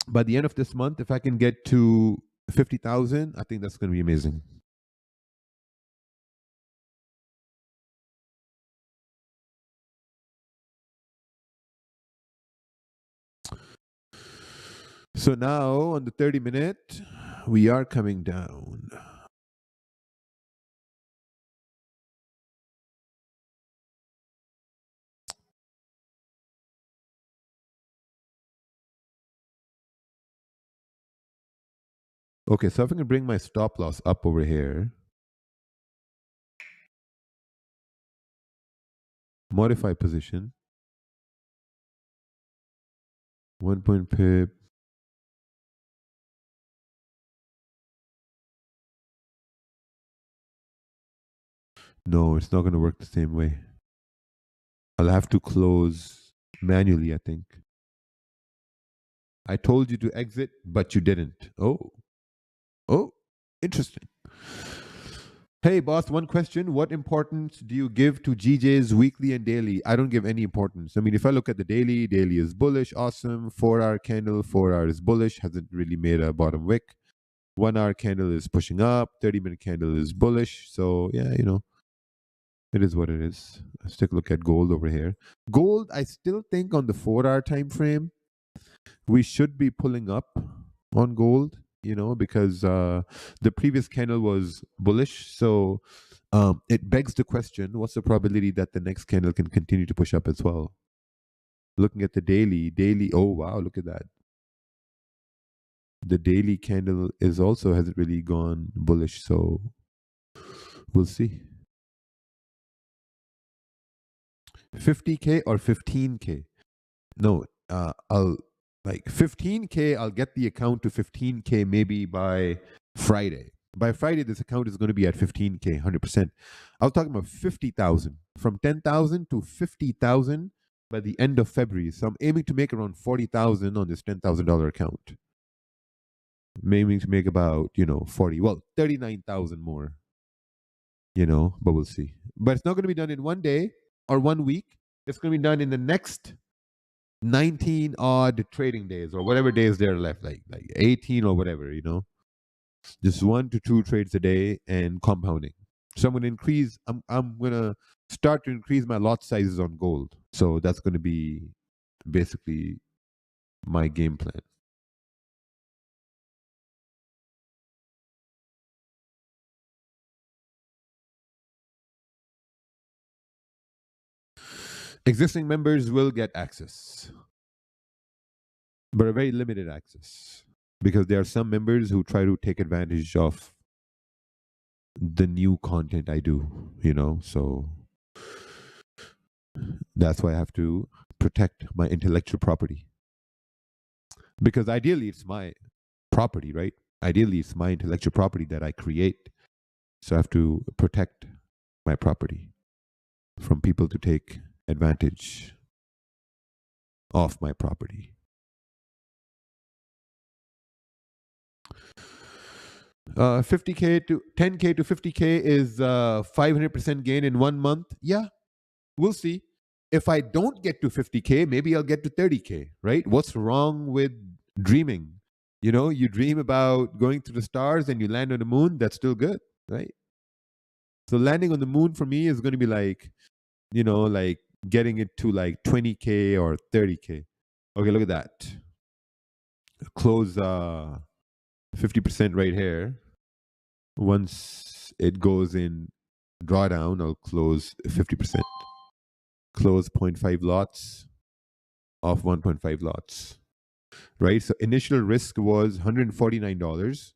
Speaker 1: By the end of this month, if I can get to 50,000, I think that's going to be amazing. So now on the 30-minute, we are coming down. Okay, so if I can bring my stop loss up over here, modify position, 1 point pip. No, it's not going to work the same way. I'll have to close manually, I think. I told you to exit, but you didn't. Oh, interesting. Hey, boss, one question. What importance do you give to GJ's weekly and daily? I don't give any importance. I mean, if I look at the daily, daily is bullish, awesome. 4-hour candle, 4 hour is bullish, hasn't really made a bottom wick. 1 hour candle is pushing up, 30-minute candle is bullish. So, yeah, it is what it is. Let's take a look at gold over here. Gold, I still think on the 4-hour time frame, we should be pulling up on gold, because the previous candle was bullish. So it begs the question, what's the probability that the next candle can continue to push up as well? Looking at the daily, oh wow, look at that. The daily candle hasn't really gone bullish, so we'll see. 50K or 15K? No, I'll like 15K. I'll get the account to 15K maybe by Friday. By Friday, this account is going to be at 15K, 100%. I was talking about 50,000, from 10,000 to 50,000 by the end of February. So I'm aiming to make around 40,000 on this $10,000 account. I'm aiming to make about 39,000 more. But we'll see. But it's not going to be done in one day or 1 week. It's going to be done in the next 19 odd trading days or whatever days they're left, like 18 or whatever, just 1 to 2 trades a day and compounding. So I'm gonna start to increase my lot sizes on gold. So that's going to be basically my game plan. Existing members will get access, but a very limited access, because there are some members who try to take advantage of the new content I do, so that's why I have to protect my intellectual property. Because ideally it's my property, right? Ideally it's my intellectual property that I create. So I have to protect my property from people to take advantage of my property. 50K to 10K to 50K is 500% gain in 1 month. Yeah, we'll see. If I don't get to 50K, maybe I'll get to 30K, right? What's wrong with dreaming? You dream about going to the stars and you land on the moon, that's still good, right? So landing on the moon for me is going to be like, like getting it to like 20K or 30K. Okay, look at that. Close 50% right here. Once it goes in drawdown, I'll close 50%. Close 0.5 lots of 1.5 lots. Right? So initial risk was $149.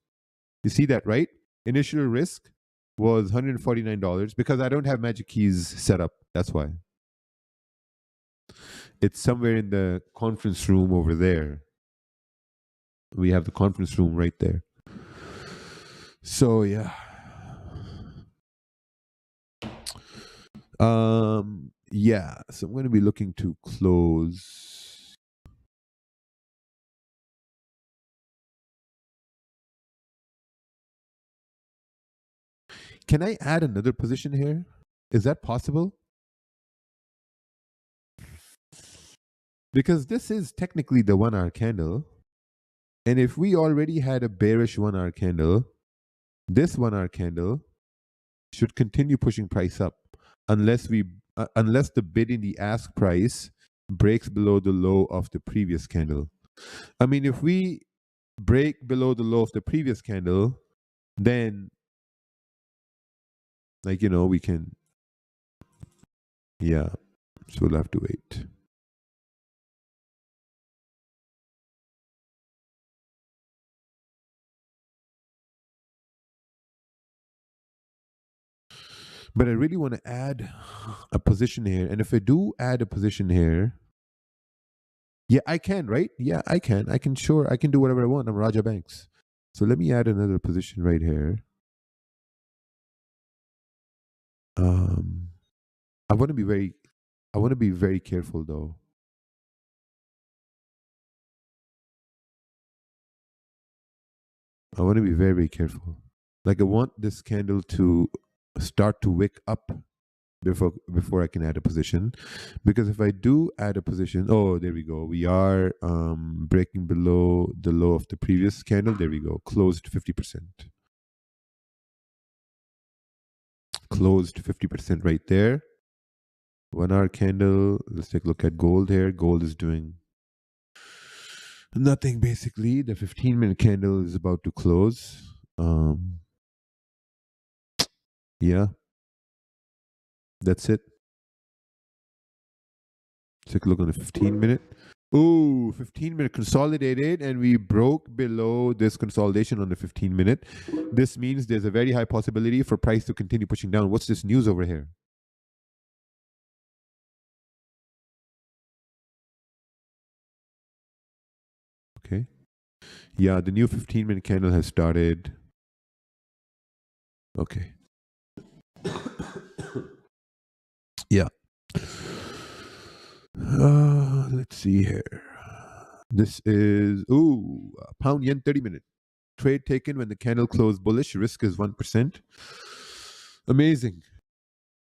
Speaker 1: You see that, right? Initial risk was $149 because I don't have MagicKeys set up. That's why. It's somewhere in the conference room over there. We have the conference room right there. So yeah. Yeah, so I'm going to be looking to close. Can I add another position here? Is that possible? Because this is technically the 1 hour candle. And if we already had a bearish 1 hour candle, this 1 hour candle should continue pushing price up unless the bid in the ask price breaks below the low of the previous candle. I mean, if we break below the low of the previous candle, then we can, yeah, so we'll have to wait. But I really want to add a position here. And if I do add a position here, yeah, I can, right? Yeah, I can. I can do whatever I want. I'm Raja Banks. So let me add another position right here. I want to be very careful though. I want to be very, very careful. Like I want this candle to start to wick up before I can add a position. Because if I do add a position, oh, there we go. We are breaking below the low of the previous candle. There we go. Closed 50%. Closed 50% right there. 1 hour candle. Let's take a look at gold here. Gold is doing nothing basically. The 15-minute candle is about to close. Yeah, that's it. Take a look on the 15-minute. Ooh, 15-minute consolidated, and we broke below this consolidation on the 15-minute. This means there's a very high possibility for price to continue pushing down. What's this news over here? Okay. Yeah, the new 15-minute candle has started. Okay. Yeah. Let's see here. This is pound yen 30-minute. Trade taken when the candle closed bullish. Risk is 1%. Amazing.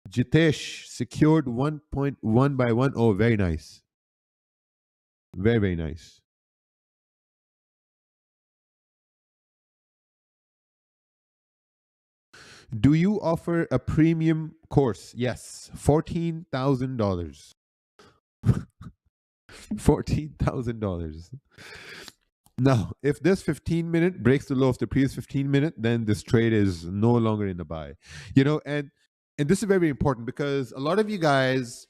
Speaker 1: Jitesh secured 1.1 by 1. Oh, very nice. Very, very nice. Do you offer a premium course? Yes. $14,000. $14,000. Now, if this 15-minute breaks the low of the previous 15-minute, then this trade is no longer in the buy. You know, and this is very important because a lot of you guys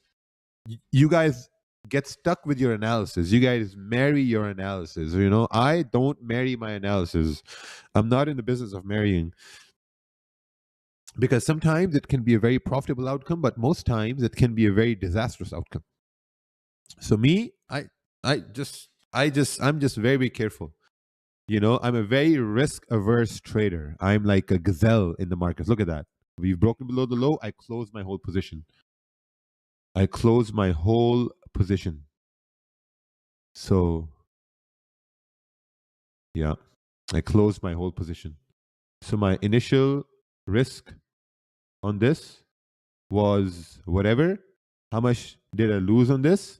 Speaker 1: get stuck with your analysis. You guys marry your analysis. You know, I don't marry my analysis. I'm not in the business of marrying, because sometimes it can be a very profitable outcome, but most times it can be a very disastrous outcome. So me, I'm just very, very careful. You know, I'm a very risk averse trader. I'm like a gazelle in the markets. Look at that. We've broken below the low. I closed my whole position. So yeah, I closed my whole position. So my initial risk on this was whatever. How much did I lose on this?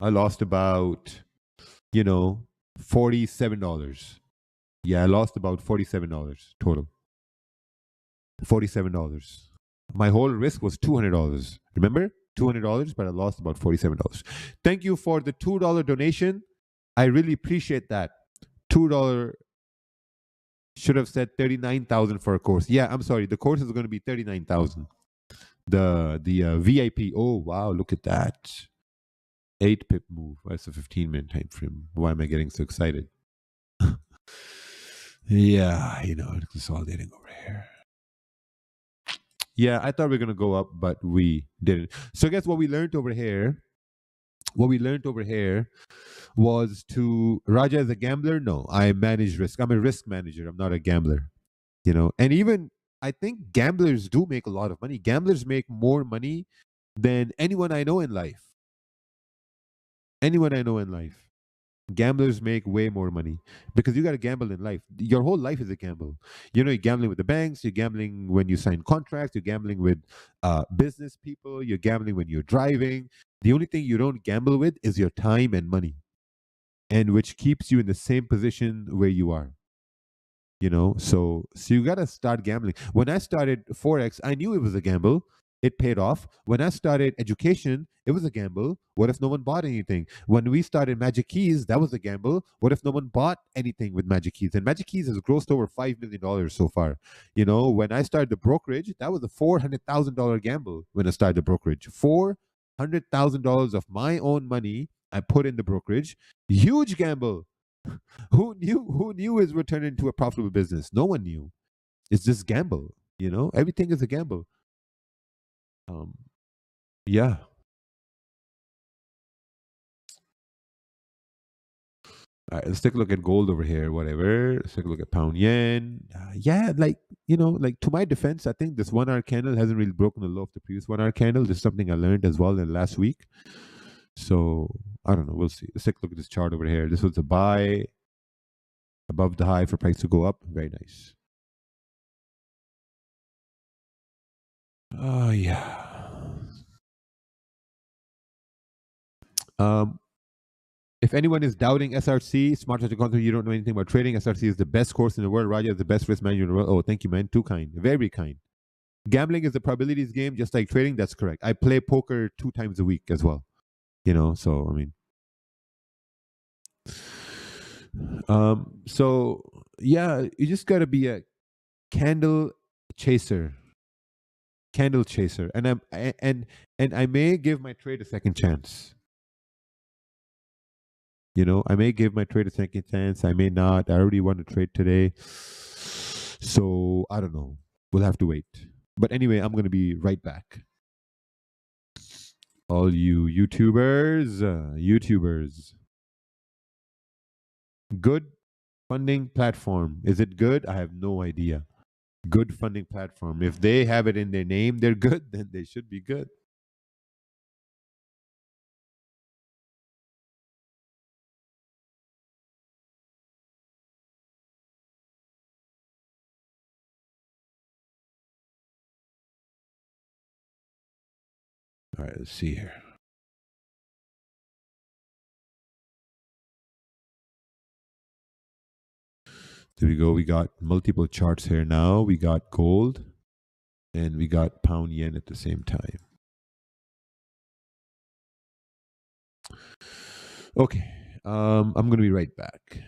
Speaker 1: I lost about, $47. Yeah, I lost about $47 total. $47. My whole risk was $200. Remember? $200, but I lost about $47. Thank you for the $2 donation. I really appreciate that. $2 should have said 39,000 for a course. Yeah, I'm sorry. The course is going to be 39,000. The VIP. Oh wow, look at that. 8 pip move. That's a 15-minute time frame. Why am I getting so excited? Yeah, consolidating over here. Yeah, I thought we were gonna go up, but we didn't. So guess what we learned over here? What we learned over here was to Raja is a gambler. No, I manage risk. I'm a risk manager. I'm not a gambler. And even I think gamblers do make a lot of money. Gamblers make more money than anyone I know in life. Anyone I know in life. Gamblers make way more money because you got to gamble in life. Your whole life is a gamble. You're gambling with the banks, you're gambling when you sign contracts, you're gambling with business people, you're gambling when you're driving. The only thing you don't gamble with is your time and money, and which keeps you in the same position where you are. So you got to start gambling. When I started Forex, I knew it was a gamble. It paid off. When I started education, it was a gamble. What if no one bought anything? When we started MagicKeys, that was a gamble. What if no one bought anything with MagicKeys? And MagicKeys has grossed over $5 million so far. When I started the brokerage, that was a $400,000 gamble when I started the brokerage. $400,000 of my own money I put in the brokerage. Huge gamble. Who knew it would turn into a profitable business? No one knew. It's just gamble. Everything is a gamble. Um, yeah. All right, let's take a look at gold over here. Whatever. Let's take a look at pound yen. Yeah, like like to my defense, I think this 1 hour candle hasn't really broken the low of the previous 1 hour candle. This is something I learned as well in the last week. So I don't know. We'll see. Let's take a look at this chart over here. This was a buy above the high for price to go up. Very nice. Oh yeah. Um, if anyone is doubting SRC, Smart Strategy Content, you don't know anything about trading. SRC is the best course in the world. Raja is the best risk manager in the world. Oh, thank you, man. Too kind. Very kind. Gambling is a probabilities game, just like trading. That's correct. I play poker 2 times a week as well. So I mean, so yeah, you just gotta be a candle chaser, candle chaser, and I may give my trade a second chance. I may give my trade a second chance. I may not. I already won a trade today, so I don't know. We'll have to wait. But anyway, I'm gonna be right back. All you YouTubers, good funding platform. Is it good? I have no idea. Good funding platform. If they have it in their name, they're good, then they should be good. All right, let's see here. There we go. We got multiple charts here now. We got gold and we got pound yen at the same time. Okay. I'm going to be right back.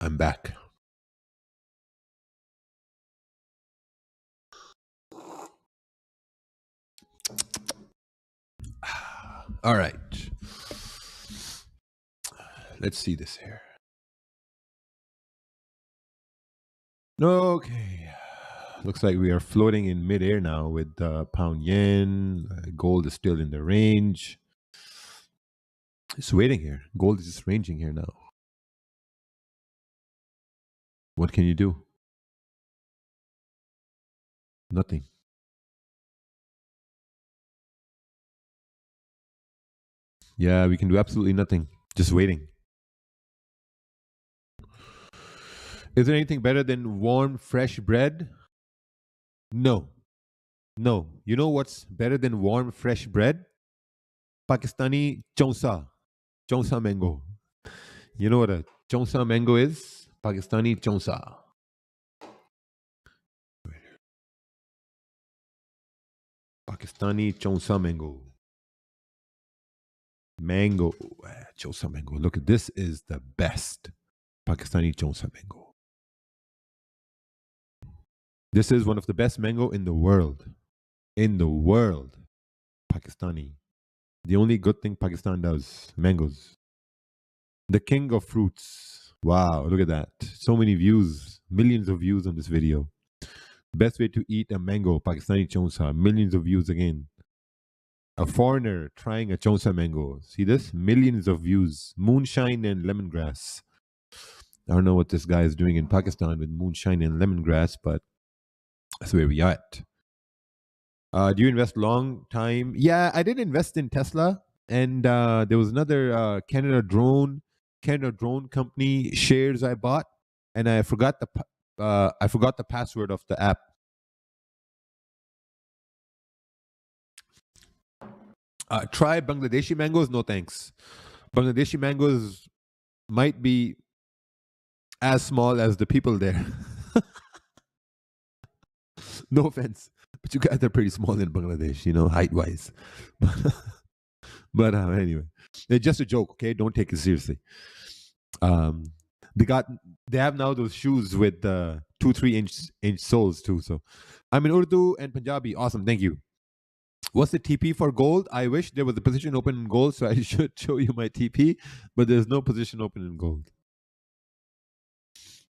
Speaker 1: I'm back. All right. Let's see this here. Okay. Looks like we are floating in midair now with pound yen. Gold is still in the range. It's waiting here. Gold is just ranging here now. What can you do? Nothing. Yeah, we can do absolutely nothing. Just waiting. Is there anything better than warm, fresh bread? No. No. You know what's better than warm, fresh bread? Pakistani chonsa. Chonsa mango. You know what a chonsa mango is? Pakistani chonsa. Pakistani chonsa mango. Mango. Chonsa mango. Look, this is the best Pakistani chonsa mango. This is one of the best mango in the world. In the world. Pakistani. The only good thing Pakistan does. Mangoes. The king of fruits. Wow, look at that. So many views. Millions of views on this video. Best way to eat a mango. Pakistani chonsa. Millions of views again. A foreigner trying a chonsa mango. See this? Millions of views. Moonshine and lemongrass. I don't know what this guy is doing in Pakistan with moonshine and lemongrass, but that's where we are at. Do you invest long time? Yeah, I did invest in Tesla, and there was another Canada drone company shares I bought, and I forgot the password of the app. Try Bangladeshi mangoes? No thanks. Bangladeshi mangoes might be as small as the people there. No offense, but you guys are pretty small in Bangladesh, you know, height-wise. But anyway, it's just a joke, okay? Don't take it seriously. They have now those shoes with 2-3 inch soles too. So I'm in Urdu and Punjabi. Awesome, thank you. What's the TP for gold? I wish there was a position open in gold, so I should show you my TP, but there's no position open in gold.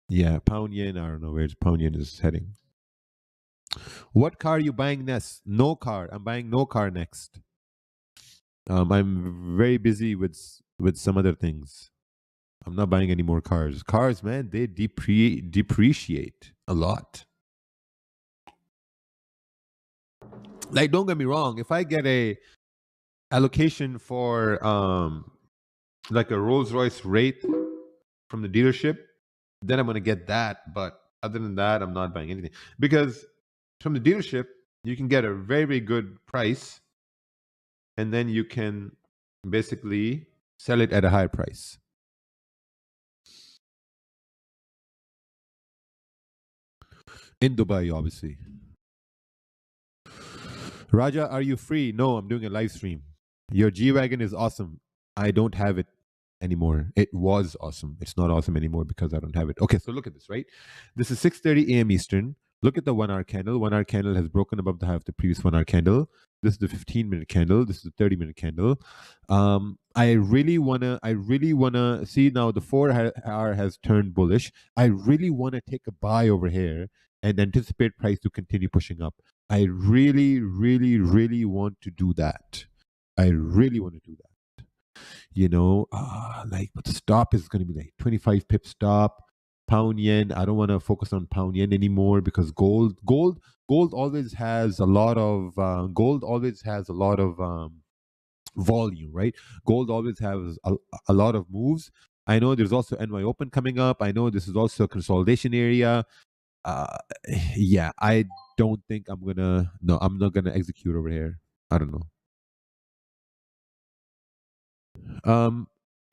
Speaker 1: Yeah, pound yen. I don't know where pound yen is heading. What car are you buying next? No car. I'm buying no car next. I'm very busy with some other things. I'm not buying any more cars. Cars, man, they depreciate a lot. Like, don't get me wrong. If I get a allocation for like a Rolls Royce Wraith from the dealership, then I'm gonna get that. But other than that, I'm not buying anything because from the dealership you can get a very, very good price, and then you can basically sell it at a higher price. In Dubai, obviously. Raja, are you free? No, I'm doing a live stream. Your G-Wagon is awesome. I don't have it anymore. It was awesome. It's not awesome anymore because I don't have it. Okay, so look at this, right? This is 6:30 a.m. Eastern. Look at the 1 hour candle. 1 hour candle has broken above the high of the previous 1 hour candle. This is the 15-minute candle. This is the 30-minute candle. I really wanna see now the 4 hour has turned bullish. I really wanna take a buy over here and anticipate price to continue pushing up. I really, really, really want to do that. I really want to do that. You know, but the stop is going to be like 25 pip stop. Pound yen. I don't want to focus on pound yen anymore because gold always has a lot of volume, right? Gold always has a lot of moves. I know there's also NY Open coming up. I know this is also a consolidation area. Yeah, I don't think I'm not gonna execute over here. I don't know.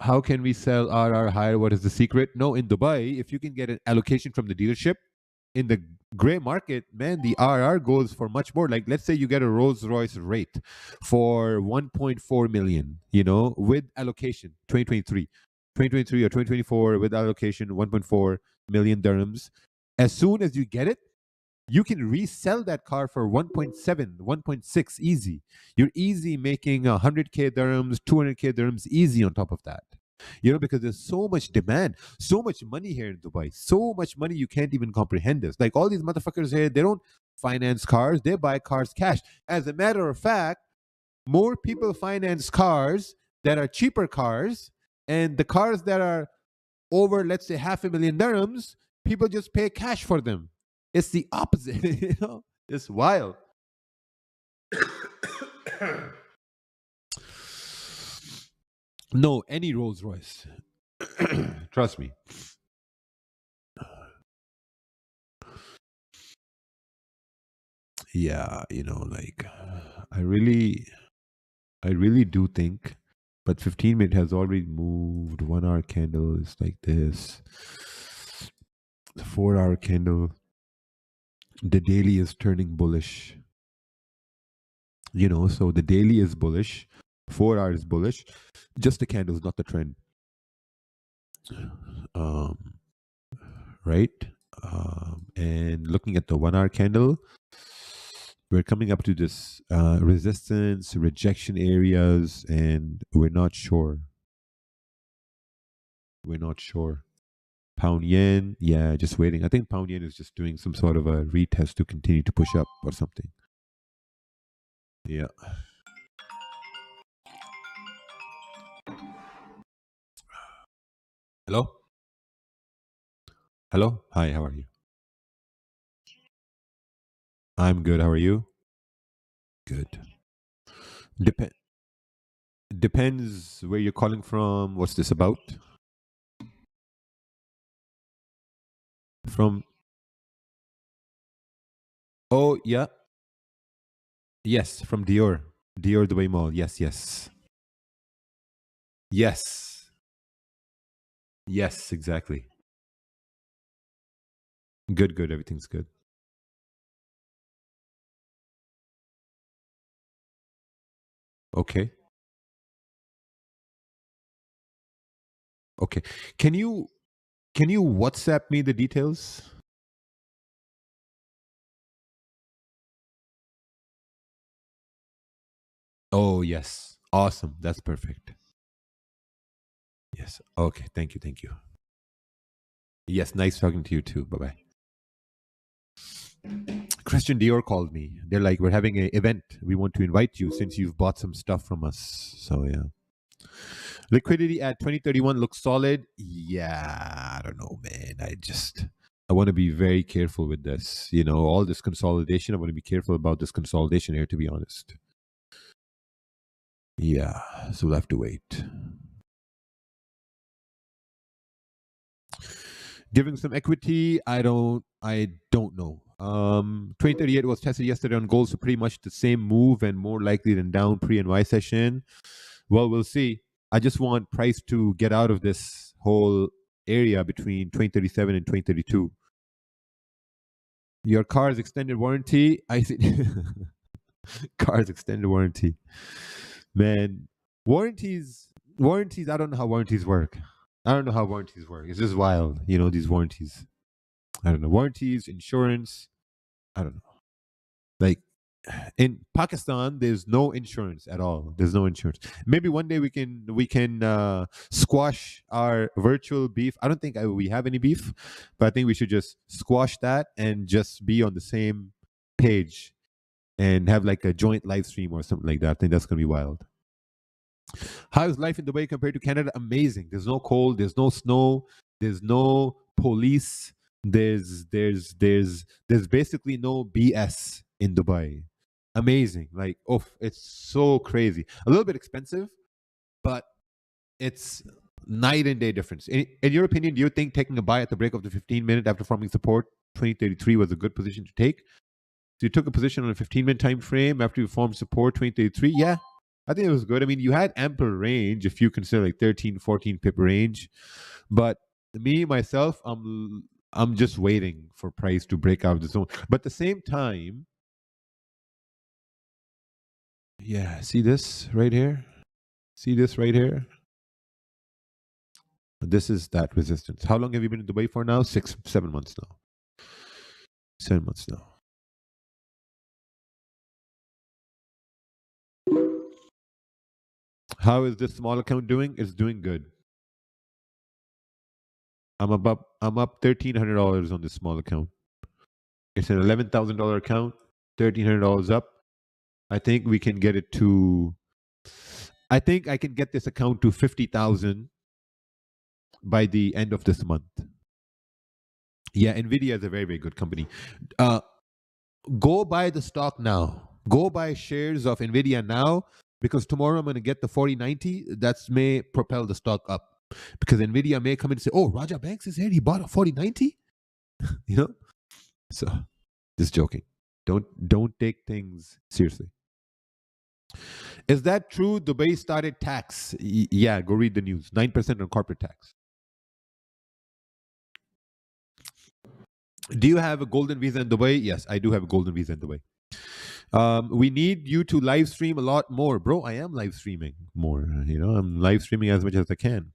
Speaker 1: How can we sell RR higher? What is the secret? No, in Dubai, if you can get an allocation from the dealership, in the gray market, man, the RR goes for much more. Like, let's say you get a Rolls Royce Wraith for 1.4 million, you know, with allocation 2023. 2023 or 2024 with allocation 1.4 million dirhams. As soon as you get it, you can resell that car for 1.7, 1.6 easy. You're easy making 100k dirhams, 200k dirhams easy on top of that. Because there's so much demand, so much money here in Dubai, so much money you can't even comprehend this. Like all these motherfuckers here, they don't finance cars, they buy cars cash. As a matter of fact, more people finance cars that are cheaper cars, and the cars that are over, let's say, 500,000 dirhams, people just pay cash for them. It's the opposite. It's wild. No, any Rolls Royce. Trust me. Yeah, like I really do think, but 15-minute has already moved. 1 hour candle is like this. The 4 hour candle, the daily is turning bullish. So the daily is bullish, 4 hour is bullish. Just the candles, not the trend. Right? And looking at the 1 hour candle, we're coming up to this resistance, rejection areas, and we're not sure. Pound yen, yeah, just waiting. I think pound yen is just doing some sort of a retest to continue to push up or something. Yeah. Hello? Hello? Hi, how are you? I'm good. How are you? Good. Depends where you're calling from. What's this about? From Oh, yeah. Yes, from Dior. Dior Dubai Mall. Yes, yes. Yes. Yes, exactly. Good, good. Everything's good. Okay. Okay. Can you WhatsApp me the details? Oh, yes. Awesome. That's perfect. Yes. Okay. Thank you. Thank you. Yes. Nice talking to you too. Bye bye. Christian Dior called me. They're like, we're having an event. We want to invite you since you've bought some stuff from us. So, yeah. Liquidity at 2031 looks solid. Yeah. I don't know, man. I want to be very careful with this. All this consolidation. I want to be careful about this consolidation here, to be honest. Yeah. So we'll have to wait. Giving some equity, I don't know. 2038 was tested yesterday on gold, so pretty much the same move and more likely than down pre and Y session. Well, we'll see. I just want price to get out of this whole area between 2037 and 2032. Your car's extended warranty, I think. Car's extended warranty. Man, warranties, I don't know how warranties work. It's just wild, these warranties. I don't know. Warranties, insurance. I don't know. Like in Pakistan, there's no insurance at all. There's no insurance. Maybe one day we can squash our virtual beef. I don't think we have any beef, but I think we should just squash that and just be on the same page and have like a joint live stream or something like that. I think that's gonna be wild. How is life in Dubai compared to Canada? Amazing. There's no cold, there's no snow, there's no police, there's basically no BS in Dubai. Amazing. Like, oh, it's so crazy. A little bit expensive, but it's night and day difference. In your opinion, do you think taking a buy at the break of the 15-minute after forming support 2033 was a good position to take? So you took a position on a 15-minute time frame after you formed support 2033? Yeah, I think it was good. I mean, you had ample range if you consider like 13, 14 pip range. But me, myself, I'm just waiting for price to break out the zone. But at the same time, yeah, see this right here? See this right here? This is that resistance. How long have you been in Dubai for now? 7 months now. 7 months now. How is this small account doing? It's doing good. I'm up $1,300 on this small account. It's an $11,000 account, $1,300 up. I think we can get it to. I think I can get this account to 50,000 by the end of this month. Yeah, Nvidia is a very, very good company. Go buy the stock now. Go buy shares of Nvidia now, because tomorrow I'm going to get the 4090. That may propel the stock up, because Nvidia may come in and say, "Oh, Raja Banks is here. He bought a 4090." You know, so just joking. Don't take things seriously. Is that true? Dubai started tax. Yeah, go read the news. 9% on corporate tax. Do you have a golden visa in Dubai? Yes, I do have a golden visa in Dubai. We need you to live stream a lot more. Bro, I am live streaming more. I'm live streaming as much as I can.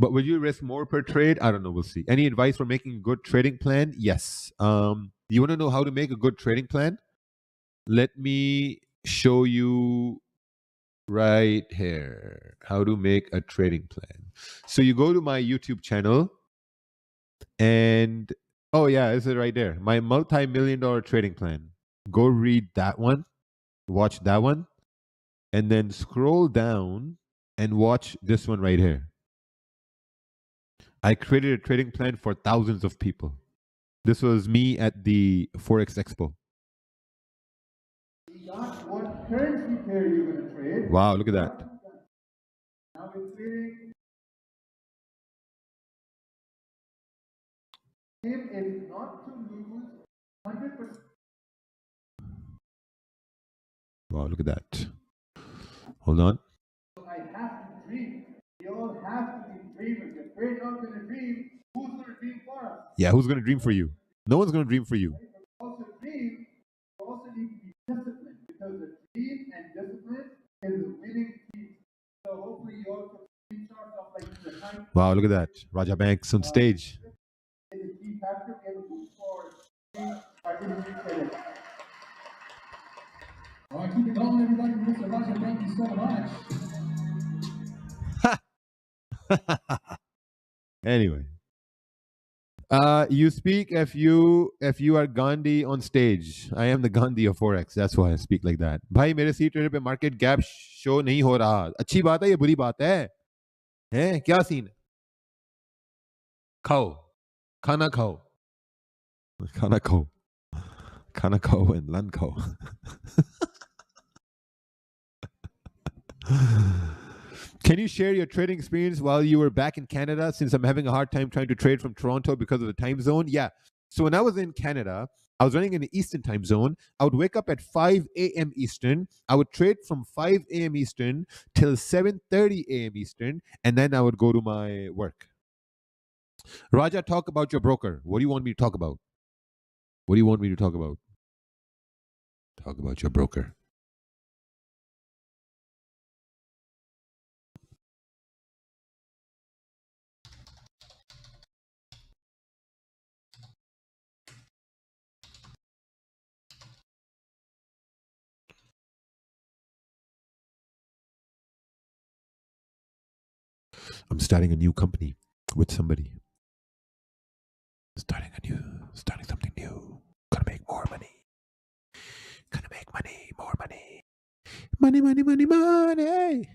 Speaker 1: But will you risk more per trade? I don't know. We'll see. Any advice for making a good trading plan? Yes. You want to know how to make a good trading plan? Let me show you right here how to make a trading plan. So you go to my YouTube channel and oh yeah, this is right there. My multi-million-dollar trading plan. Go read that one, watch that one, and then scroll down and watch this one right here. I created a trading plan for thousands of people. This was me at the Forex Expo. What currency pair you're going to trade? Wow, look at that. Now it's trading. Aim is not to lose 100%. Wow, look at that. Hold on. I have to dream. We all have to be dreamers. If we're not going to dream, who's going to dream for us? Yeah, who's going to dream for you? No one's going to dream for you. Also dream, you also need to be disciplined, because the dream and discipline is a winning team. So hopefully you all can screenshots of like the time. Wow, look at that. Raja Banks on stage. Is a key factor in for all right, keep it going, everybody. Mr. Raja, thank you so much. Anyway. You speak if you are Gandhi on stage. I am the Gandhi of Forex. That's why I speak like that. भाई मेरे सी trader पे market gap show नहीं हो रहा. अच्छी बात है, ये बुरी बात है. हैं क्या सीन? खाओ, खाना खाओ, खाना खाओ, खाना खाओ and लन खाओ. Can you share your trading experience while you were back in Canada, since I'm having a hard time trying to trade from Toronto because of the time zone? Yeah. So when I was in Canada, I was running in the Eastern time zone. I would wake up at 5 a.m. Eastern. I would trade from 5 a.m. Eastern till 7:30 a.m. Eastern, and then I would go to my work. Raja, talk about your broker. What do you want me to talk about? What do you want me to talk about? Talk about your broker. I'm starting a new company with somebody. Starting something new. Gonna make more money. Gonna make money, more money. Money, money, money, money.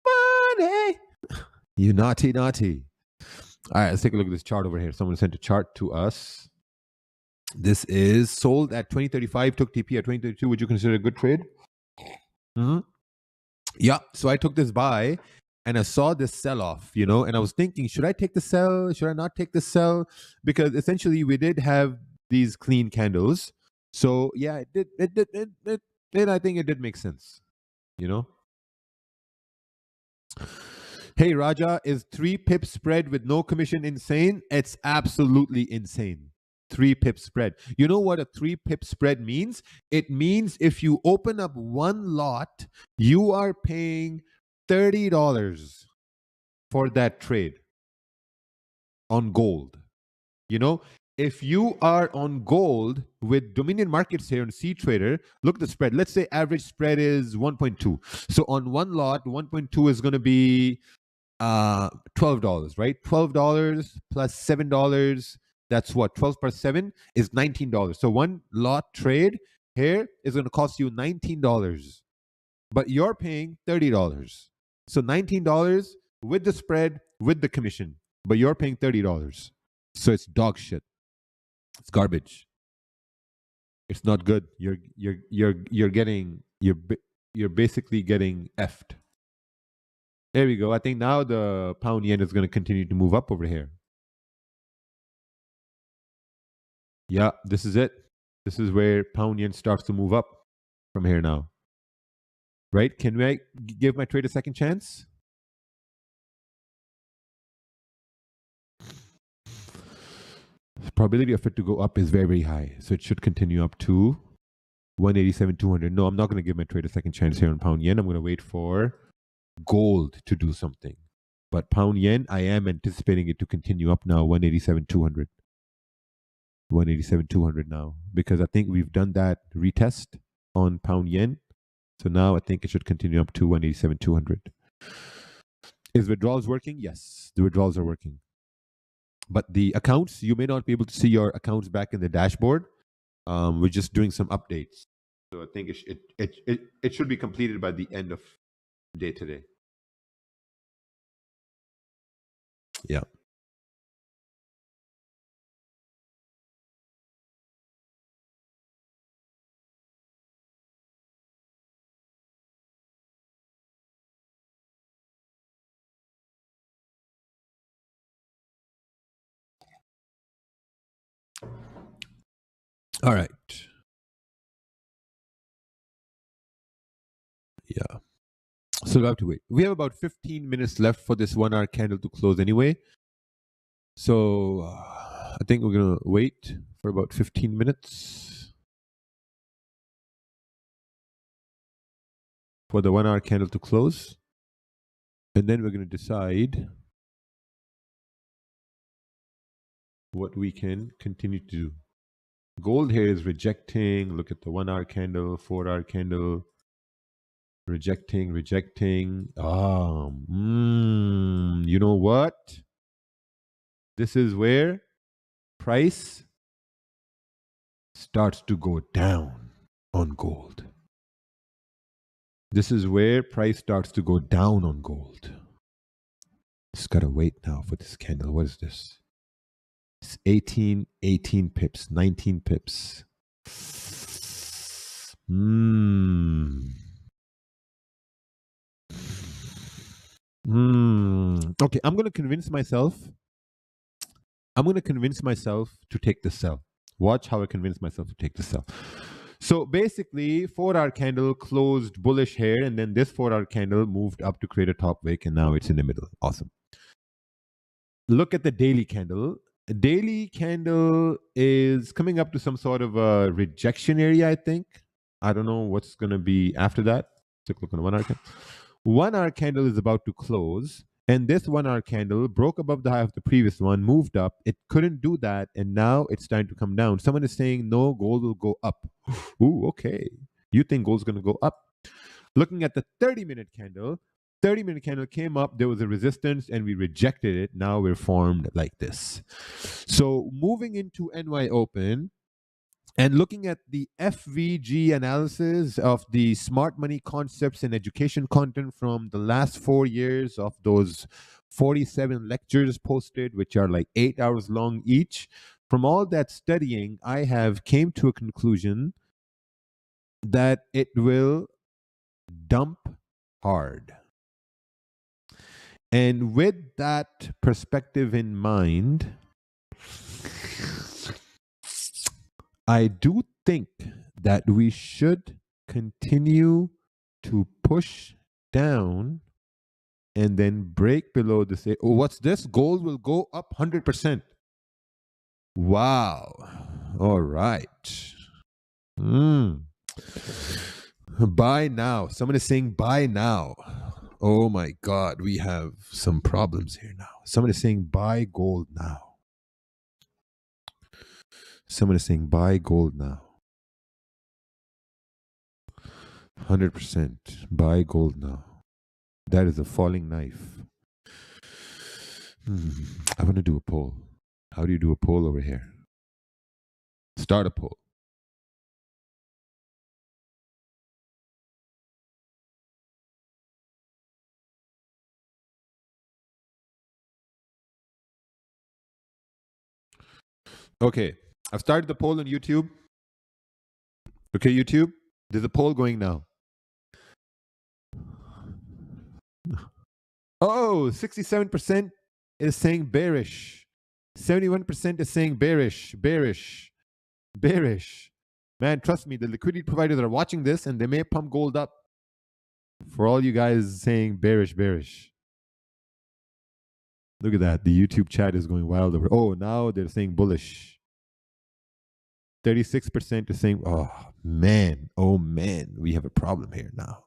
Speaker 1: Money. You naughty, naughty. All right, let's take a look at this chart over here. Someone sent a chart to us. This is sold at 2035, took TP at 2032. Would you consider a good trade? Mm-hmm. Yeah, so I took this buy and I saw this sell-off, and I was thinking, should I take the sell? Should I not take the sell? Because essentially we did have these clean candles. So yeah, it did. I think it did make sense, Hey, Raja, is 3 pip spread with no commission insane? It's absolutely insane. 3 pip spread. You know what a 3 pip spread means? It means if you open up one lot, you are paying $30. for that trade on gold. You know, if you are on gold with Dominion Markets here on C Trader, look at the spread. Let's say average spread is 1.2. So on one lot, 1.2 is going to be $12, right? $12 plus $7. That's what? 12 plus 7 is $19. So one lot trade here is going to cost you $19. But you're paying $30. So $19 with the spread, with the commission. But you're paying $30. So it's dog shit. It's garbage. It's not good. You're basically getting effed. There we go. I think now the pound yen is going to continue to move up over here. Yeah, this is it. This is where pound yen starts to move up from here now. Right? Can I give my trade a second chance? The probability of it to go up is very, very high. So it should continue up to 187.200. No, I'm not going to give my trade a second chance here on pound yen. I'm going to wait for gold to do something. But pound yen, I am anticipating it to continue up now, 187.200. 187.200 now. Because I think we've done that retest on pound yen. So now I think it should continue up to 187.200. Is withdrawals working? Yes, the withdrawals are working. But the accounts, you may not be able to see your accounts back in the dashboard. We're just doing some updates. So I think it should be completed by the end of day today. Yeah. All right. Yeah. So we'll have to wait. We have about 15 minutes left for this 1 hour candle to close anyway. So I think we're going to wait for about 15 minutes for the 1 hour candle to close. And then we're going to decide what we can continue to do. Gold here is rejecting. Look at the 1 hour candle, 4 hour candle. Rejecting. You know what? This is where price starts to go down on gold. This is where price starts to go down on gold. Just gotta wait now for this candle. What is this? It's 18 pips, 19 pips. Okay, I'm going to convince myself to take the sell. Watch how I convince myself to take the sell. So basically, 4 hour candle closed bullish here, and then this 4 hour candle moved up to create a top wick, and now it's in the middle. Awesome. Look at the daily candle. The daily candle is coming up to some sort of a rejection area, I think. I don't know what's going to be after that. Take a look on the 1 hour candle. 1 hour candle is about to close, and this 1 hour candle broke above the high of the previous one, moved up. It couldn't do that, and now it's starting to come down. Someone is saying, no, gold will go up. Ooh, okay. You think gold's going to go up? Looking at the 30-minute candle, 30-minute candle came up, there was a resistance, and we rejected it. Now we're formed like this. So moving into NY Open, and looking at the FVG analysis of the smart money concepts and education content from the last 4 years of those 47 lectures posted, which are like 8 hours long each. From all that studying, I have came to a conclusion that it will dump hard. And with that perspective in mind, I do think that we should continue to push down and then break below this. Oh, what's this? Gold will go up 100%. Wow. All right. Buy now. Someone is saying buy now. Oh my God, we have some problems here now. Someone is saying buy gold now. Someone is saying buy gold now. 100% buy gold now. That is a falling knife. I want to do a poll. How do you do a poll over here? Start a poll. Okay, I've started the poll on YouTube. Okay, YouTube, there's a poll going now. Oh, 67% is saying bearish. 71% is saying bearish, bearish, bearish. Man, trust me, the liquidity providers are watching this and they may pump gold up. For all you guys saying bearish, bearish. Look at that. The YouTube chat is going wild over. Oh, now they're saying bullish. 36% is saying, oh man, we have a problem here now.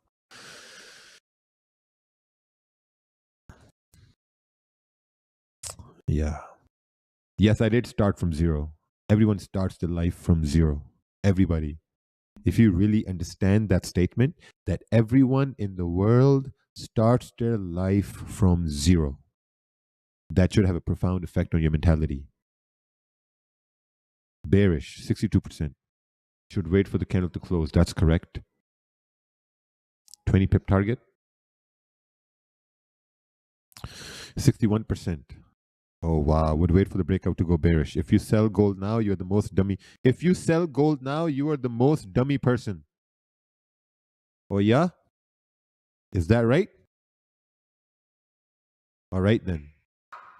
Speaker 1: Yeah. Yes, I did start from zero. Everyone starts their life from zero. Everybody. If you really understand that statement, that everyone in the world starts their life from zero, that should have a profound effect on your mentality. Bearish, 62%. Should wait for the candle to close. That's correct. 20 pip target. 61%. Oh, wow. Would wait for the breakout to go bearish. If you sell gold now, you're the most dummy. If you sell gold now, you are the most dummy person. Oh, yeah? Is that right? All right, then.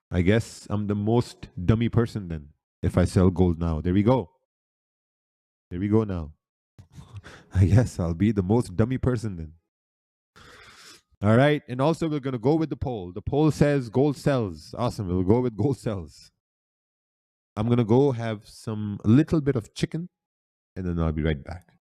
Speaker 1: I guess I'm the most dummy person then if I sell gold now. There we go. There we go now. I guess I'll be the most dummy person then. All right. And also, we're going to go with the poll. The poll says gold sells. Awesome. We'll go with gold sells. I'm going to go have a little bit of chicken and then I'll be right back.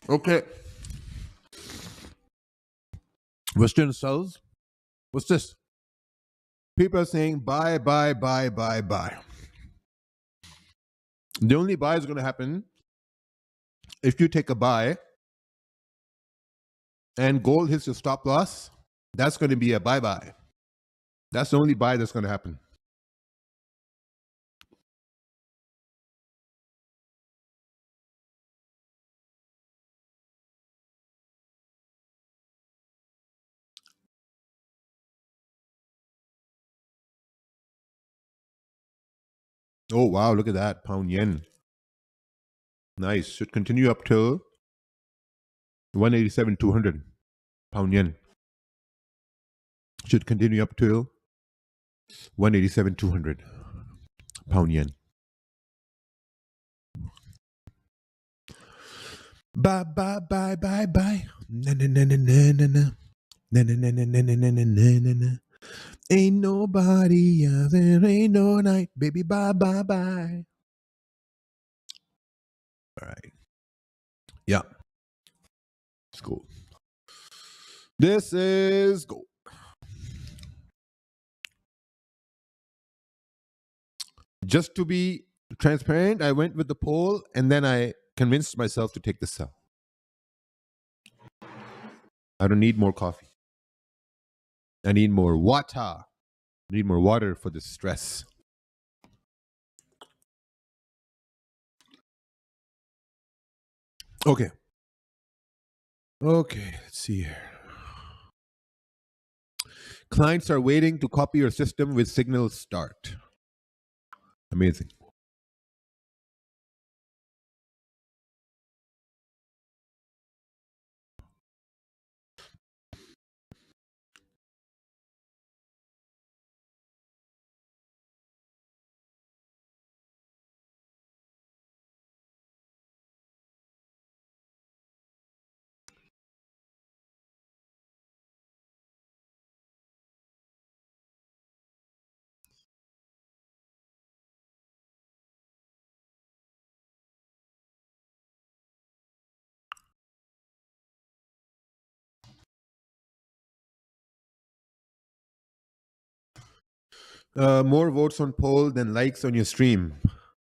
Speaker 1: Okay. Western cells. What's this? People are saying buy, buy, buy, buy, buy. The only buy is going to happen if you take a buy and gold hits your stop loss. That's going to be a bye-bye. That's the only buy that's going to happen. Oh, wow. Look at that. Pound yen. Nice. Should continue up till 187.200. Pound yen. Should continue up till 187.200. Pound yen. Bye, bye, bye, bye, bye. Na, na, na, na, na, na, na. Na, na, na, na, na, na, na, na, na, na. Ain't nobody else, there ain't no night, baby, bye, bye, bye. All right. Yeah. It's cool. This is gold. Just to be transparent, I went with the poll and then I convinced myself to take the sell. I don't need more coffee. I need more water. I need more water for this stress. Okay. Okay, let's see here. Clients are waiting to copy your system with signal start. Amazing. More votes on poll than likes on your stream.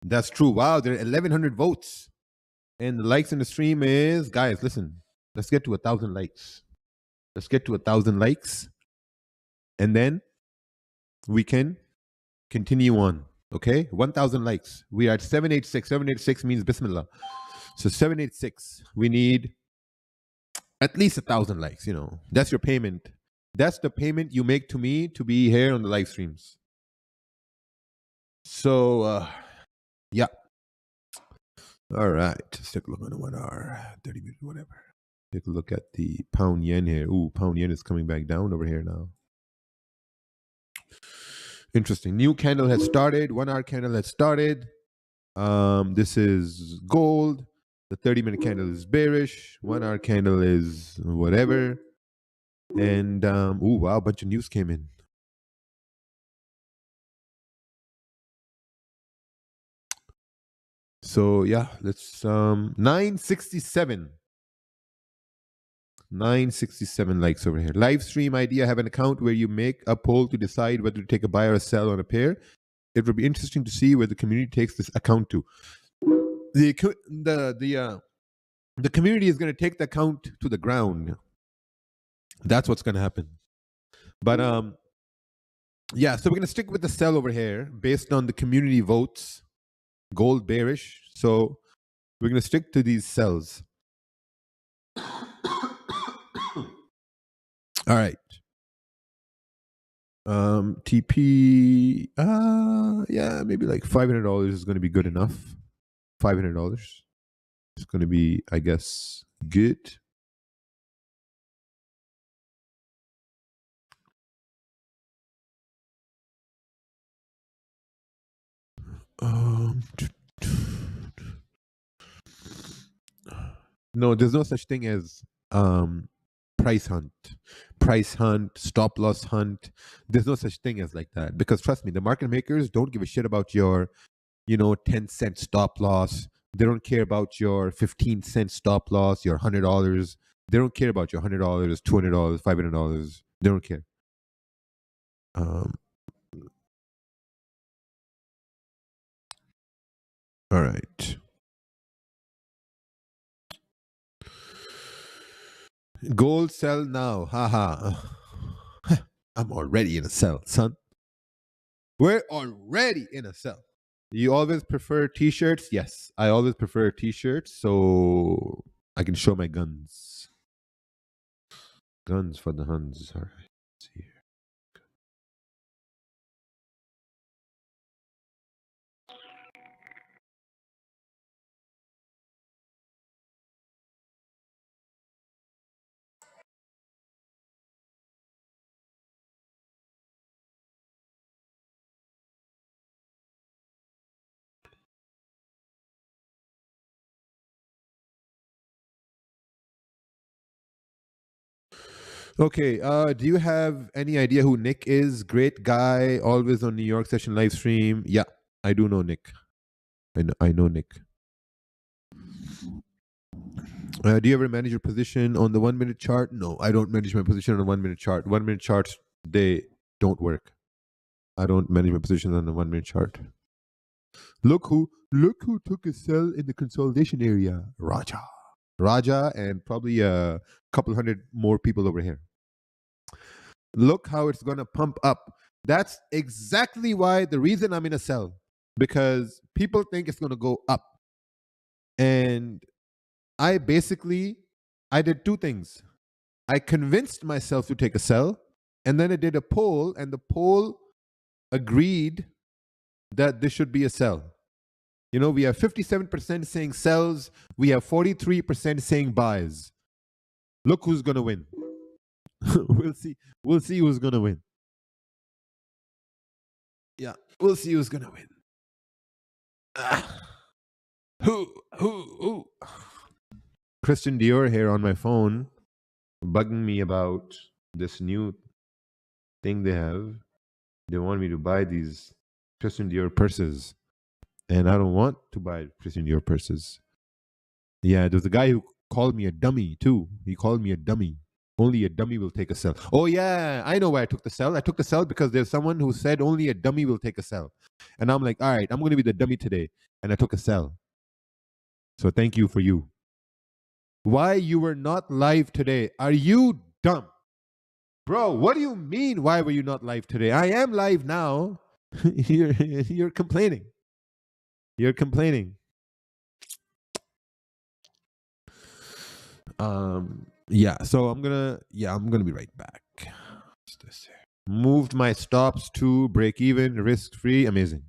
Speaker 1: That's true. Wow, there are 1,100 votes. And the likes in the stream is, guys, listen, let's get to 1,000 likes. Let's get to 1,000 likes. And then we can continue on. Okay? 1,000 likes. We are at 786. 786 means Bismillah. So 786. We need at least 1,000 likes. You know, that's your payment. That's the payment you make to me to be here on the live streams. So, yeah. All right. Let's take a look on the 1 hour, 30 minutes, whatever. Take a look at the pound yen here. Ooh, pound yen is coming back down over here now. Interesting. New candle has started. 1 hour candle has started. This is gold. The 30-minute candle is bearish. 1 hour candle is whatever. And, ooh, wow, a bunch of news came in. So, yeah, let's, 967. 967 likes over here. Live stream ID. I have an account where you make a poll to decide whether to take a buy or a sell on a pair. It would be interesting to see where the community takes this account to. The community is going to take the account to the ground. That's what's going to happen. But yeah, so we're going to stick with the sell over here based on the community votes. Gold bearish. So we're going to stick to these sells. All right. TP, yeah, maybe like $500 is going to be good enough. $500. It's going to be, I guess, good. No, there's no such thing as price hunt, stop loss hunt. There's no such thing as like that, because trust me, the market makers don't give a shit about your 10-cent stop loss, They don't care about your 15-cent stop loss, your $100. They don't care about your $100, $200, $500. They don't care. All right. Gold sell now. Haha. I'm already in a sell, son. We're already in a sell. You always prefer t-shirts? Yes, I always prefer t-shirts so I can show my guns. Guns for the Huns. All right. Let's see here. Okay, do you have any idea who Nick is? Great guy, always on New York session live stream. Yeah, I do know Nick. I know Nick. Do you ever manage your position on the 1 minute chart? No, I don't manage my position on the 1 minute chart. 1 minute charts, they don't work. I don't manage my position on the 1 minute chart. Look who took a sell in the consolidation area. Raja and probably a couple hundred more people over here. Look how it's going to pump up. That's exactly why the reason I'm in a sell, because people think it's going to go up. And I did two things. I convinced myself to take a sell, and then I did a poll, and the poll agreed that this should be a sell. You know, we have 57% saying sells, we have 43% saying buys. Look who's going to win. We'll see who's going to win. Yeah, we'll see who's going to win. Who? Christian Dior here on my phone, bugging me about this new thing they have. They want me to buy these Christian Dior purses, and I don't want to buy Christian Dior purses. Yeah, there was a guy who called me a dummy too. He called me a dummy. Only a dummy will take a sell. Oh yeah, I know why I took the sell. I took the sell because there's someone who said only a dummy will take a sell. And I'm like, all right, I'm going to be the dummy today. And I took a sell. So thank you for you. Why you were not live today? Are you dumb? Bro, what do you mean, why were you not live today? I am live now. You're complaining. You're complaining. Yeah, so I'm gonna be right back. What's this here? Moved my stops to break even, risk free. Amazing.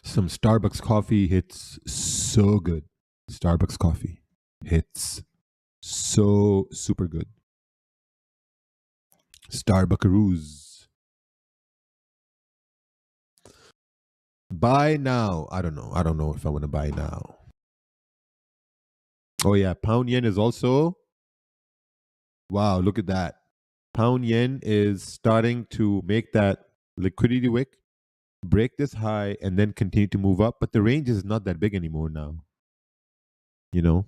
Speaker 1: Some Starbucks coffee hits so good. Starbucks coffee hits so super good. Starbuckaroos. Buy now. I don't know. I don't know if I want to buy now. Oh yeah, pound yen is also. Wow, look at that. Pound yen is starting to make that liquidity wick, break this high, and then continue to move up. But the range is not that big anymore now. You know?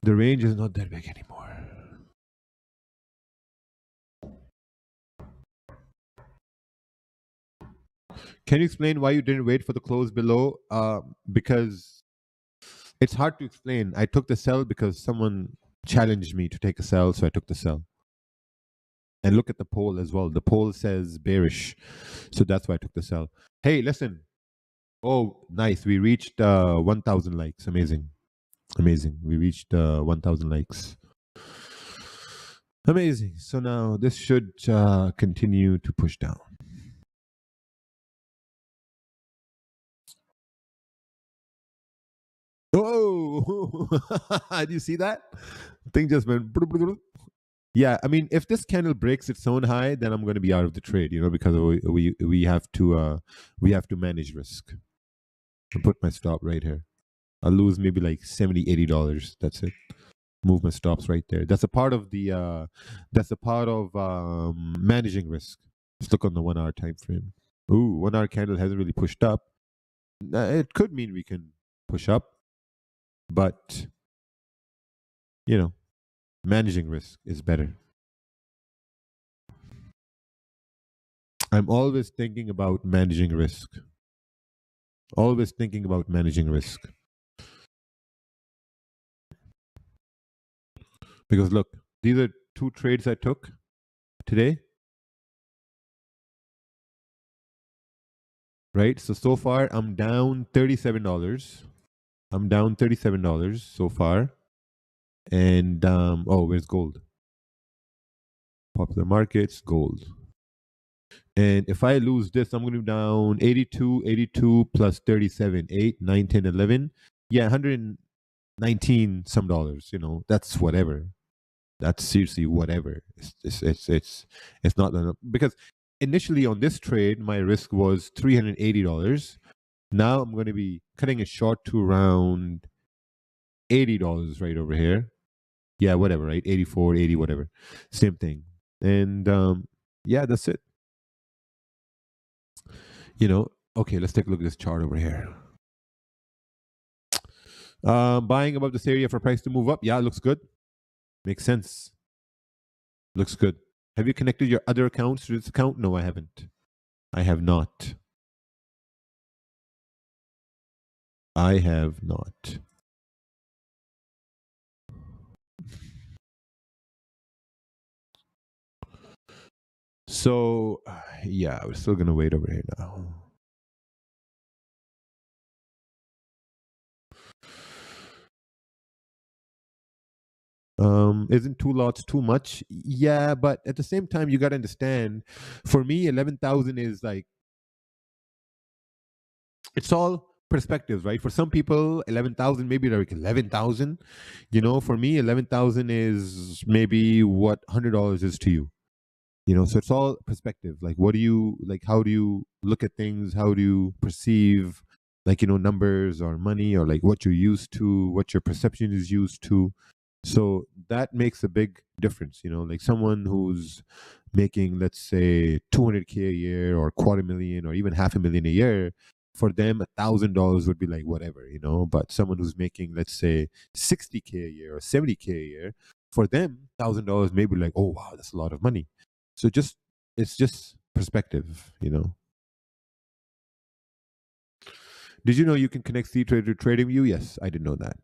Speaker 1: The range is not that big anymore. Can you explain why you didn't wait for the close below? Because it's hard to explain. I took the sell because someone challenged me to take a sell, so I took the sell. And look at the poll as well. The poll says bearish, so that's why I took the sell. Hey, listen. Oh, nice. We reached 1,000 likes. Amazing. Amazing. We reached 1,000 likes. Amazing. So now this should continue to push down. Oh, do you see that? Thing just went. Yeah, I mean, if this candle breaks its own high, then I'm going to be out of the trade, you know, because we have to manage risk. I'll put my stop right here. I'll lose maybe like $70, $80. That's it. Movement stops right there. That's a part of the managing risk. Let's look on the 1 hour time frame. Ooh, 1 hour candle hasn't really pushed up. It could mean we can push up, but managing risk is better. I'm always thinking about managing risk. Always thinking about managing risk. Because look, these are 2 trades I took today. Right? So far I'm down $37. I'm down $37 so far. And where's gold? Popular markets, gold. And if I lose this, I'm going to be down 82 plus 37, 8, 9, 10, 11. Yeah, 119 some dollars, that's whatever. That's seriously whatever. It's not enough. Because initially on this trade, my risk was $380. Now I'm going to be cutting it short to around $80 right over here. Yeah, whatever, right? 84, 80, whatever. Same thing. And yeah, that's it. Okay, let's take a look at this chart over here. Buying above this area for price to move up. Yeah, it looks good. Makes sense. Looks good. Have you connected your other accounts to this account? No, I haven't. I have not. I have not. So, yeah, we're still going to wait over here now. Isn't 2 lots too much? Yeah, but at the same time, you got to understand, for me, 11,000 is like, it's all perspectives, right? For some people, 11,000, maybe like 11,000. For me, 11,000 is maybe what $100 is to you. So it's all perspective. Like, what do you like? How do you look at things? How do you perceive, like, numbers or money, or like what you're used to, what your perception is used to. So that makes a big difference. Like someone who's making, let's say, 200K a year, or $250,000, or even $500,000 a year, for them $1,000 would be like whatever. But someone who's making, let's say, 60K a year or 70K a year, for them $1,000 may be like, oh wow, that's a lot of money. So it's just perspective. Did you know you can connect C-Trader to TradingView? Yes, I did know that.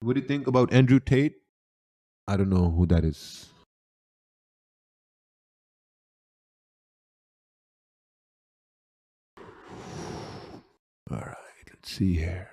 Speaker 1: What do you think about Andrew Tate? I don't know who that is. All right, let's see here.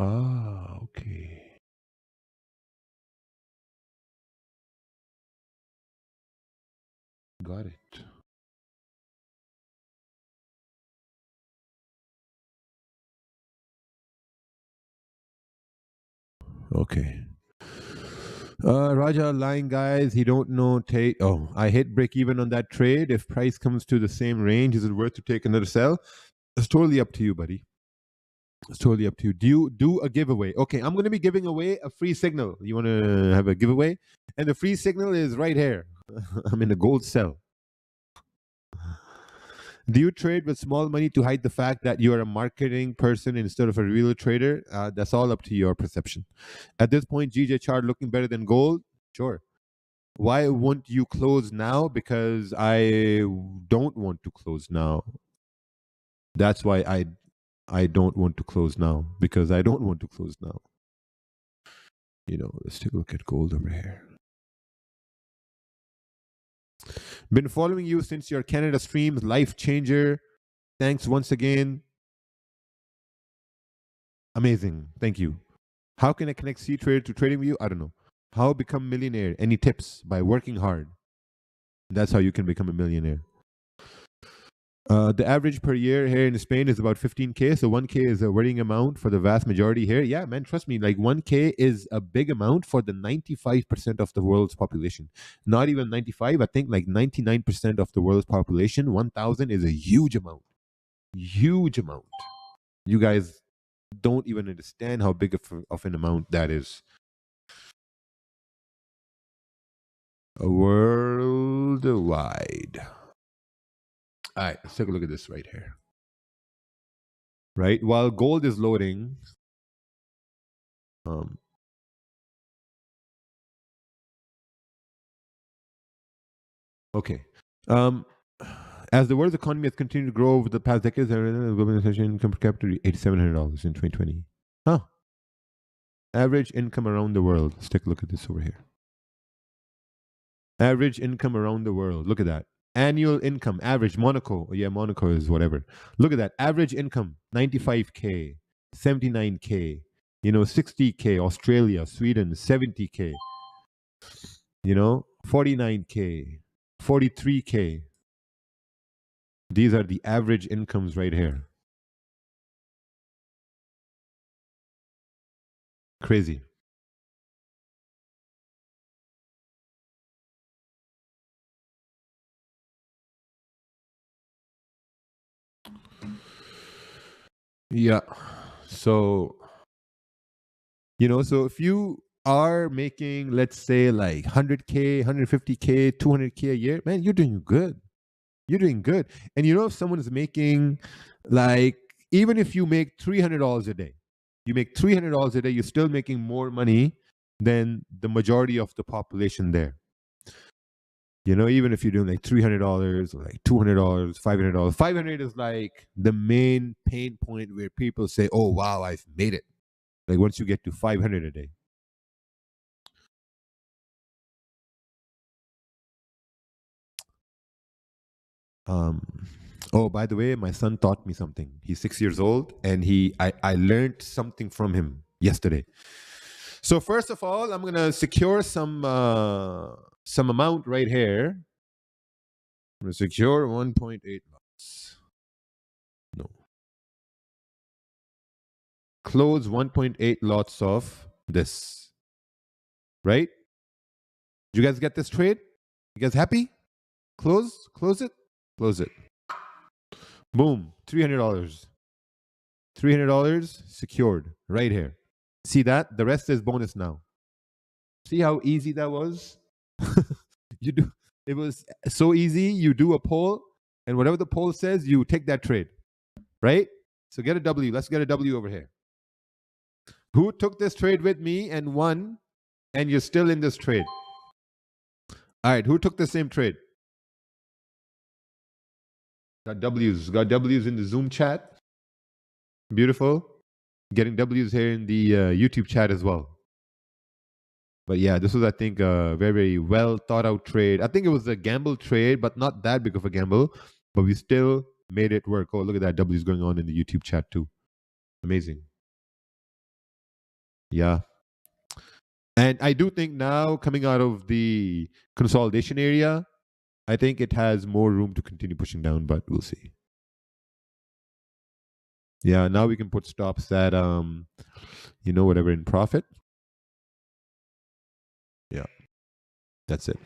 Speaker 1: Ah, okay. Got it. Okay. Raja lying, guys. He don't know Tate. Oh, I hit break even on that trade. If price comes to the same range, is it worth to take another sell? It's totally up to you, buddy. It's totally up to you. Do you do a giveaway? Okay, I'm going to be giving away a free signal. You want to have a giveaway? And the free signal is right here. I'm in a gold cell. Do you trade with small money to hide the fact that you are a marketing person instead of a real trader? That's all up to your perception. At this point, GJ chart looking better than gold? Sure. Why won't you close now? Because I don't want to close now. That's why I don't want to close now, because I don't want to close now. Let's take a look at gold over here. Been following you since your Canada streams, life changer. thanks once again. Amazing. Thank you. How can I connect C-Trade to TradingView? I don't know. How become millionaire? Any tips? By working hard. That's how you can become a millionaire. The average per year here in Spain is about 15K. So 1K is a worrying amount for the vast majority here. Yeah, man, trust me. Like 1K is a big amount for the 95% of the world's population. Not even 95. I think like 99% of the world's population. 1,000 is a huge amount. Huge amount. You guys don't even understand how big of an amount that is. Worldwide. All right, let's take a look at this right here. Right, while gold is loading, okay. As the world's economy has continued to grow over the past decades, global income per capita $8,700 in 2020. Huh. Average income around the world. Let's take a look at this over here. Average income around the world. Look at that. Annual income, average, Monaco. Oh, yeah, Monaco is whatever. Look at that. Average income, 95K, 79K, 60K, Australia, Sweden, 70K, 49K, 43K. These are the average incomes right here. Crazy. Yeah. So, so if you are making, let's say, like 100K, 150K, 200K a year, man, you're doing good. You're doing good. And if someone is making, like, even if you make $300 a day, you make $300 a day, you're still making more money than the majority of the population there. Even if you're doing like $300 or like $200, $500. 500 is like the main pain point where people say, oh, wow, I've made it. Like once you get to 500 a day. Oh, by the way, my son taught me something. He's 6 years old, and I learned something from him yesterday. So first of all, I'm gonna secure some amount right here. I'm gonna secure 1.8 lots. No. Close 1.8 lots of this. Right? Did you guys get this trade? You guys happy? Close it. Close it. Boom, $300. $300 secured right here. See that? The rest is bonus now. See how easy that was? It was so easy. You do a poll, and whatever the poll says, you take that trade. Right? So get a W. Let's get a W over here. Who took this trade with me and won, and you're still in this trade? All right, who took the same trade? Got W's. Got W's in the Zoom chat. Beautiful. Getting W's here in the YouTube chat as well. But yeah, this was, I think, a very, very well thought out trade. I think it was a gamble trade, but not that big of a gamble. But we still made it work. Oh, look at that. W's going on in the YouTube chat too. Amazing. Yeah. And I do think now, coming out of the consolidation area, I think it has more room to continue pushing down, but we'll see. Yeah, now we can put stops at, whatever in profit. Yeah, that's it.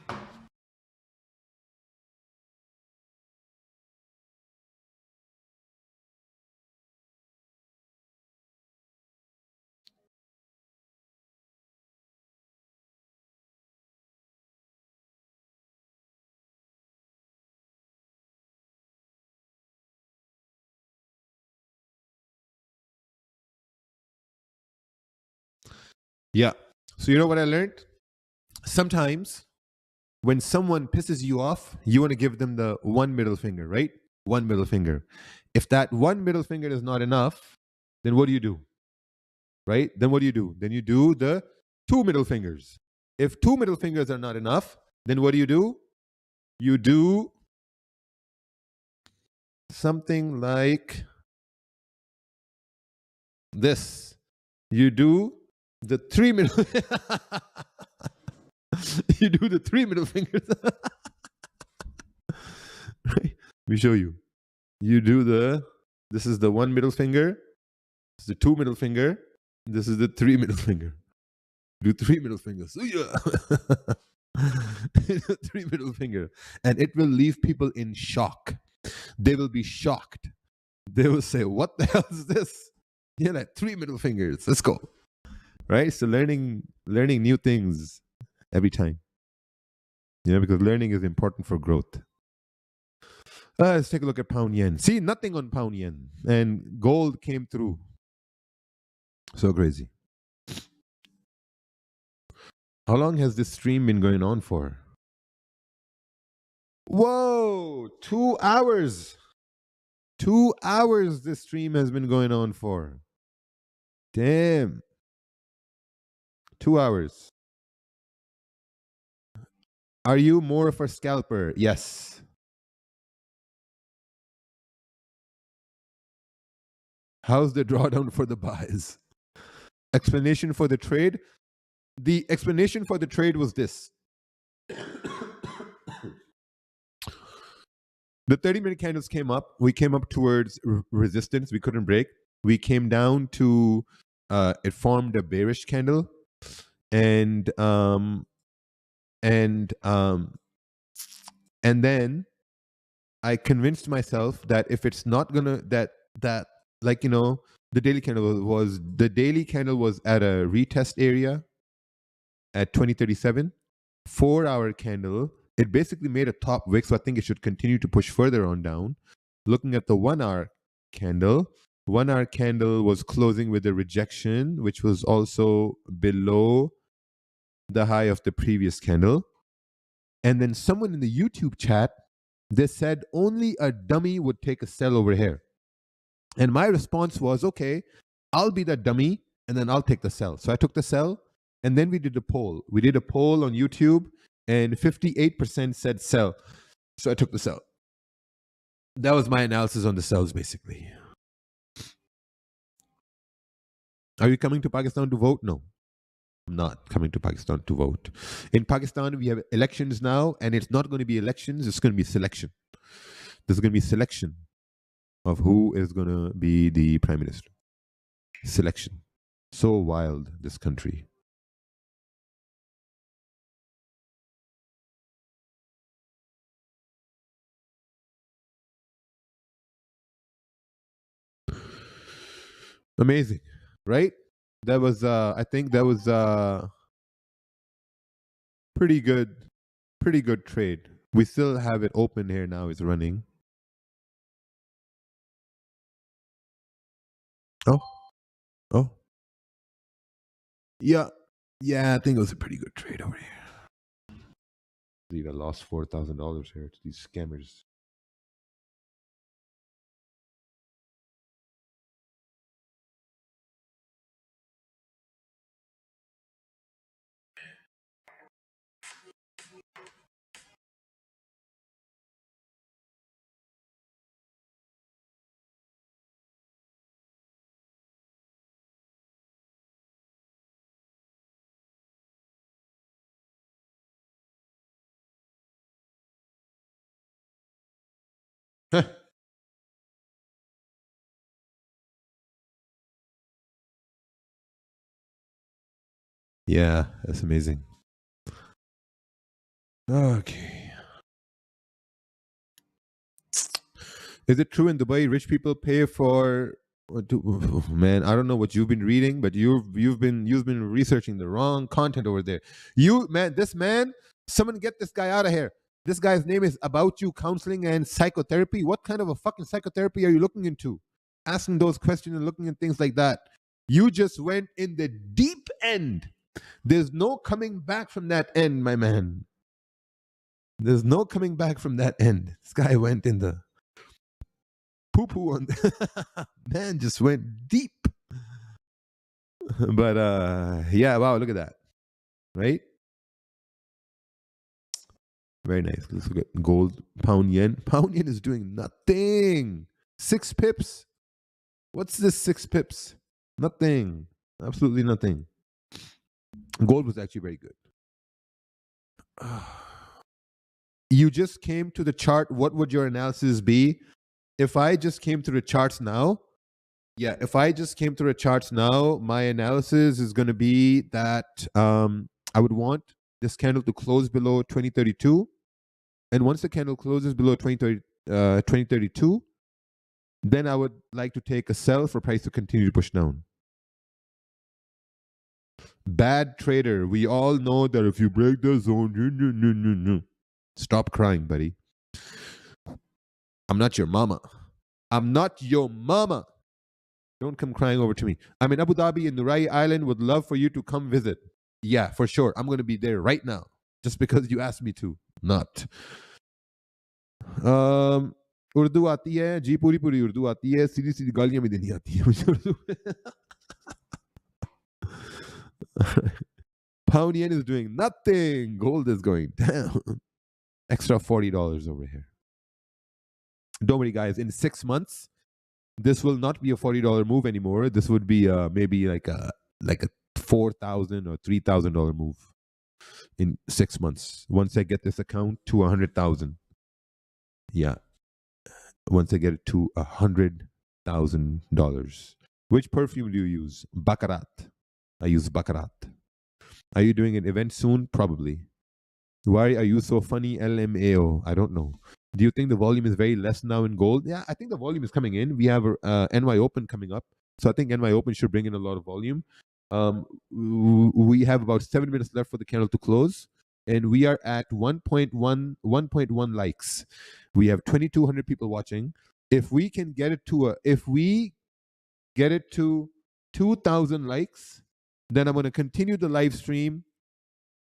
Speaker 1: Yeah. So you know what I learned? Sometimes when someone pisses you off, you want to give them the one middle finger, right? One middle finger. If that one middle finger is not enough, then what do you do? Right? Then what do you do? Then you do the two middle fingers. If two middle fingers are not enough, then what do? You do something like this. You do the 3 middle. You do the 3 middle fingers. Right? Let me show you. You do this is the 1 middle finger. This is the 2 middle finger. This is the 3 middle finger. Do 3 middle fingers. 3 middle finger. And it will leave people in shock. They will be shocked. They will say, what the hell is this? Yeah, like 3 middle fingers. Let's go. Right? So learning new things every time. Because learning is important for growth. Let's take a look at pound yen. See, nothing on pound yen. And gold came through. So crazy. How long has this stream been going on for? Whoa, 2 hours. 2 hours this stream has been going on for. Damn. 2 hours. Are you more of a scalper? Yes. How's the drawdown for the buys? Explanation for the trade? The explanation for the trade was this. The 30-minute candles came up. We came up towards resistance. We couldn't break. We came down to, it formed a bearish candle. And then I convinced myself that if it's not gonna, that like, the daily candle was at a retest area at 2037. 4-hour candle, it basically made a top wick, so I think it should continue to push further on down. Looking at the 1-hour candle, 1-hour candle was closing with a rejection, which was also below the high of the previous candle. And then someone in the YouTube chat, they said only a dummy would take a sell over here. And my response was, okay, I'll be that dummy and then I'll take the sell. So I took the sell and then we did a poll. We did a poll on YouTube and 58% said sell. So I took the sell. That was my analysis on the sells basically. Are you coming to Pakistan to vote? No. I'm not coming to Pakistan to vote. In Pakistan, we have elections now, and it's not going to be elections, it's going to be selection. There's going to be selection of who is going to be the prime minister. Selection. So wild, this country. Amazing, right? That was, I think that was pretty good trade. We still have it open here now, it's running. Oh. Yeah, I think it was a pretty good trade over here. I believe I lost $4,000 here to these scammers. Yeah, that's amazing. Okay. Is it true in Dubai rich people pay for man, I don't know what you've been reading, but you've been researching the wrong content over there. Someone get this guy out of here. This guy's name is About You Counseling and Psychotherapy. What kind of a fucking psychotherapy are you looking into? Asking those questions and looking at things like that. You just went in the deep end. There's no coming back from that end, my man. There's no coming back from that end. This guy went in the poo-poo on man, just went deep. But yeah, wow, look at that. Right? Very nice. Let's look at gold, pound yen. Pound yen is doing nothing. 6 pips. What's this 6 pips? Nothing. Absolutely nothing. Gold was actually very good. You just came to the chart. What would your analysis be? If I just came to the charts now, if I just came to the charts now, my analysis is going to be that I would want this candle to close below 2032. And once the candle closes below 2032, then I would like to take a sell for price to continue to push down. Bad trader. We all know that if you break the zone, stop crying, buddy. I'm not your mama. I'm not your mama. Don't come crying over to me. I'm in Abu Dhabi in Nurai Island. Would love for you to come visit. Yeah, for sure. I'm going to be there right now. Just because you asked me to. Not. Urdu आती है जी पूरी पूरी उर्दू आती है सीधी सीधी गालियां भी देनी आती है मुझे Urdu Pound yen is doing nothing. Gold is going down. Extra $40 over here. Don't worry, guys. In 6 months, this will not be a $40 move anymore. This would be maybe like a $4,000 or $3,000 move in 6 months. Once I get this account to 100,000, yeah. Once I get it to $100,000. Which perfume do you use? Baccarat. I use Baccarat. Are you doing an event soon? Probably. Why are you so funny? LMAO. I don't know. Do you think the volume is very less now in gold? Yeah, I think the volume is coming in. We have NY Open coming up. So I think NY Open should bring in a lot of volume. We have about 7 minutes left for the candle to close. And we are at 1.1 likes. We have 2,200 people watching. If we can get it to 2,000 likes, then I'm going to continue the live stream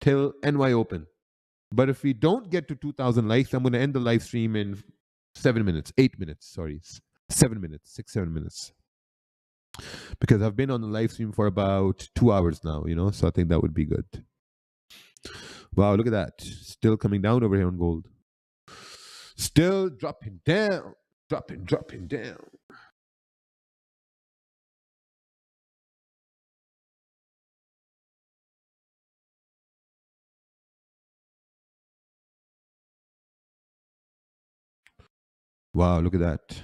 Speaker 1: till NY Open. But if we don't get to 2,000 likes, I'm going to end the live stream in 7 minutes, 8 minutes, sorry, 7 minutes, 6-7 minutes. Because I've been on the live stream for about 2 hours now, so I think that would be good. Wow, look at that. Still coming down over here on gold. Still dropping down, dropping down. Wow, look at that.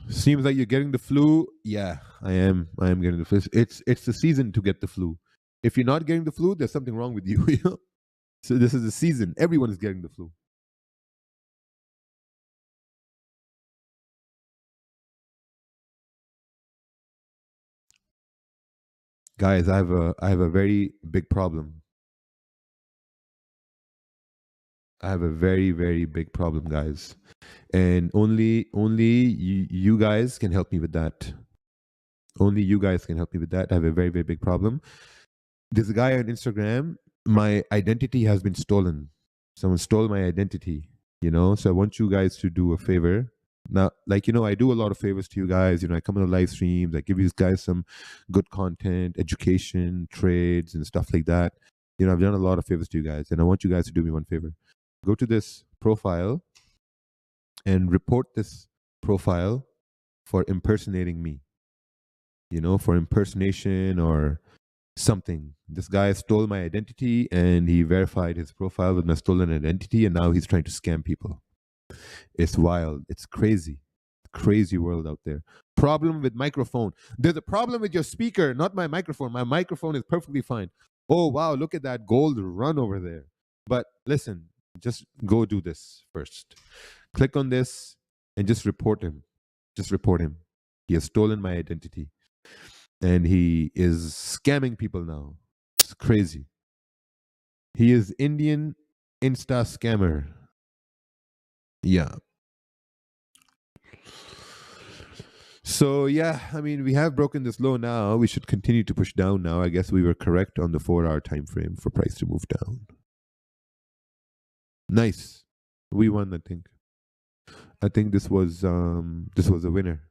Speaker 1: Seems like you're getting the flu. Yeah, I am getting the flu. It's the season to get the flu. If you're not getting the flu, there's something wrong with you. So this is the season. Everyone is getting the flu. Guys, I have a very big problem. I have a very, very big problem, guys. And only you guys can help me with that. Only you guys can help me with that. I have a very, very big problem. There's a guy on Instagram. My identity has been stolen. Someone stole my identity, So I want you guys to do a favor. Now, I do a lot of favors to you guys. I come on the live streams. I give you guys some good content, education, trades, and stuff like that. I've done a lot of favors to you guys. And I want you guys to do me one favor. Go to this profile and report this profile for impersonating me. For impersonation or something. This guy stole my identity and he verified his profile with my stolen identity, and now he's trying to scam people. It's wild. It's crazy. Crazy world out there. Problem with microphone. There's a problem with your speaker, not my microphone. My microphone is perfectly fine. Oh, wow. Look at that gold run over there. But listen, just go do this first. Click on this and just report him. Just report him. He has stolen my identity. And he is scamming people now. It's crazy. He is Indian Insta scammer. Yeah. So yeah, we have broken this low now. We should continue to push down now. I guess we were correct on the 4-hour time frame for price to move down. Nice. We won, I think. I think this was a winner.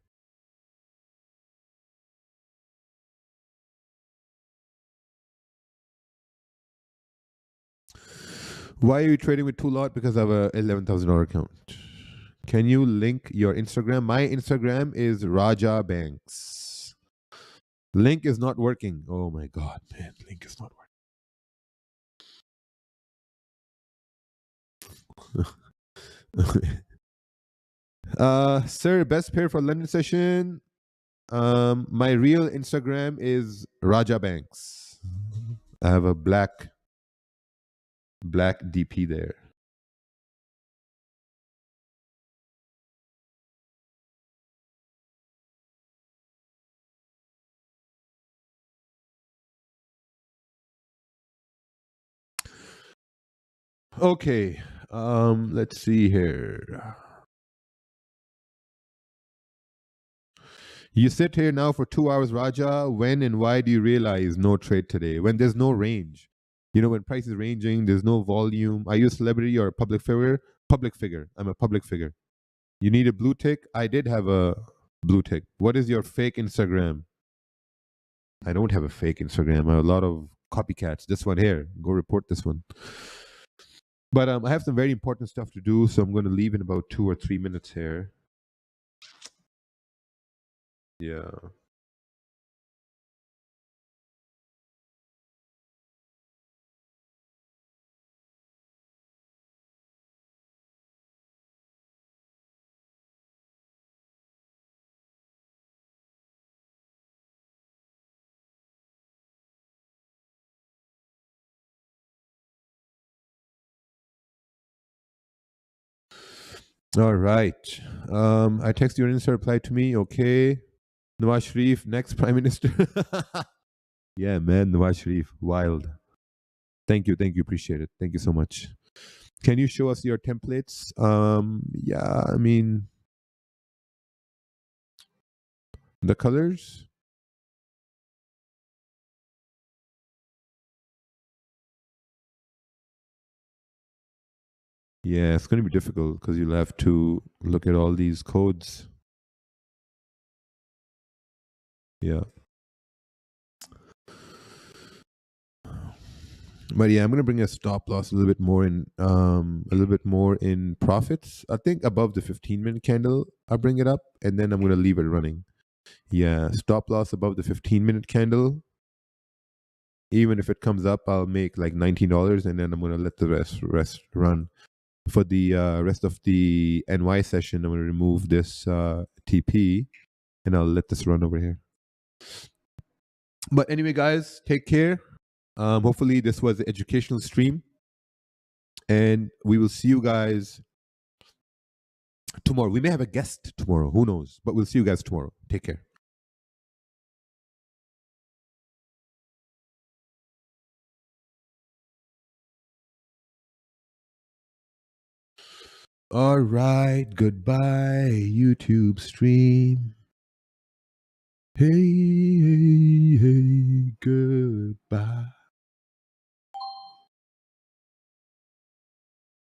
Speaker 1: Why are you trading with 2 lot? Because I have a $11,000 account. Can you link your Instagram? My Instagram is Raja Banks. Link is not working. Oh my God, man. Link is not working. Sir, best pair for London session. My real Instagram is Raja Banks. I have a black DP there. Okay. Let's see here. You sit here now for 2 hours, Raja. When and why do you realize no trade today? When there's no range. You know, when price is ranging, there's no volume. Are you a celebrity or a public figure? Public figure. I'm a public figure. You need a blue tick? I did have a blue tick. What is your fake Instagram? I don't have a fake Instagram. I have a lot of copycats. This one here. Go report this one. But I have some very important stuff to do, so I'm going to leave in about 2 or 3 minutes here. Yeah. All right. I text your Insta reply to me. Okay. Nawaz Sharif, next Prime Minister. Yeah, man. Nawaz Sharif. Wild. Thank you. Thank you. Appreciate it. Thank you so much. Can you show us your templates? Yeah, I mean, the colors. Yeah, it's going to be difficult because you'll have to look at all these codes. Yeah. But yeah, I'm gonna bring a stop loss a little bit more in profits. I think above the 15-minute candle, I'll bring it up, and then I'm gonna leave it running. Yeah, stop loss above the 15-minute candle. Even if it comes up, I'll make like $19, and then I'm gonna let the rest run. For the rest of the NY session, I'm gonna remove this TP, and I'll let this run over here. But anyway, guys, take care. Hopefully, this was an educational stream. And we will see you guys tomorrow. We may have a guest tomorrow. Who knows? But we'll see you guys tomorrow. Take care. All right. Goodbye, YouTube stream. Hey.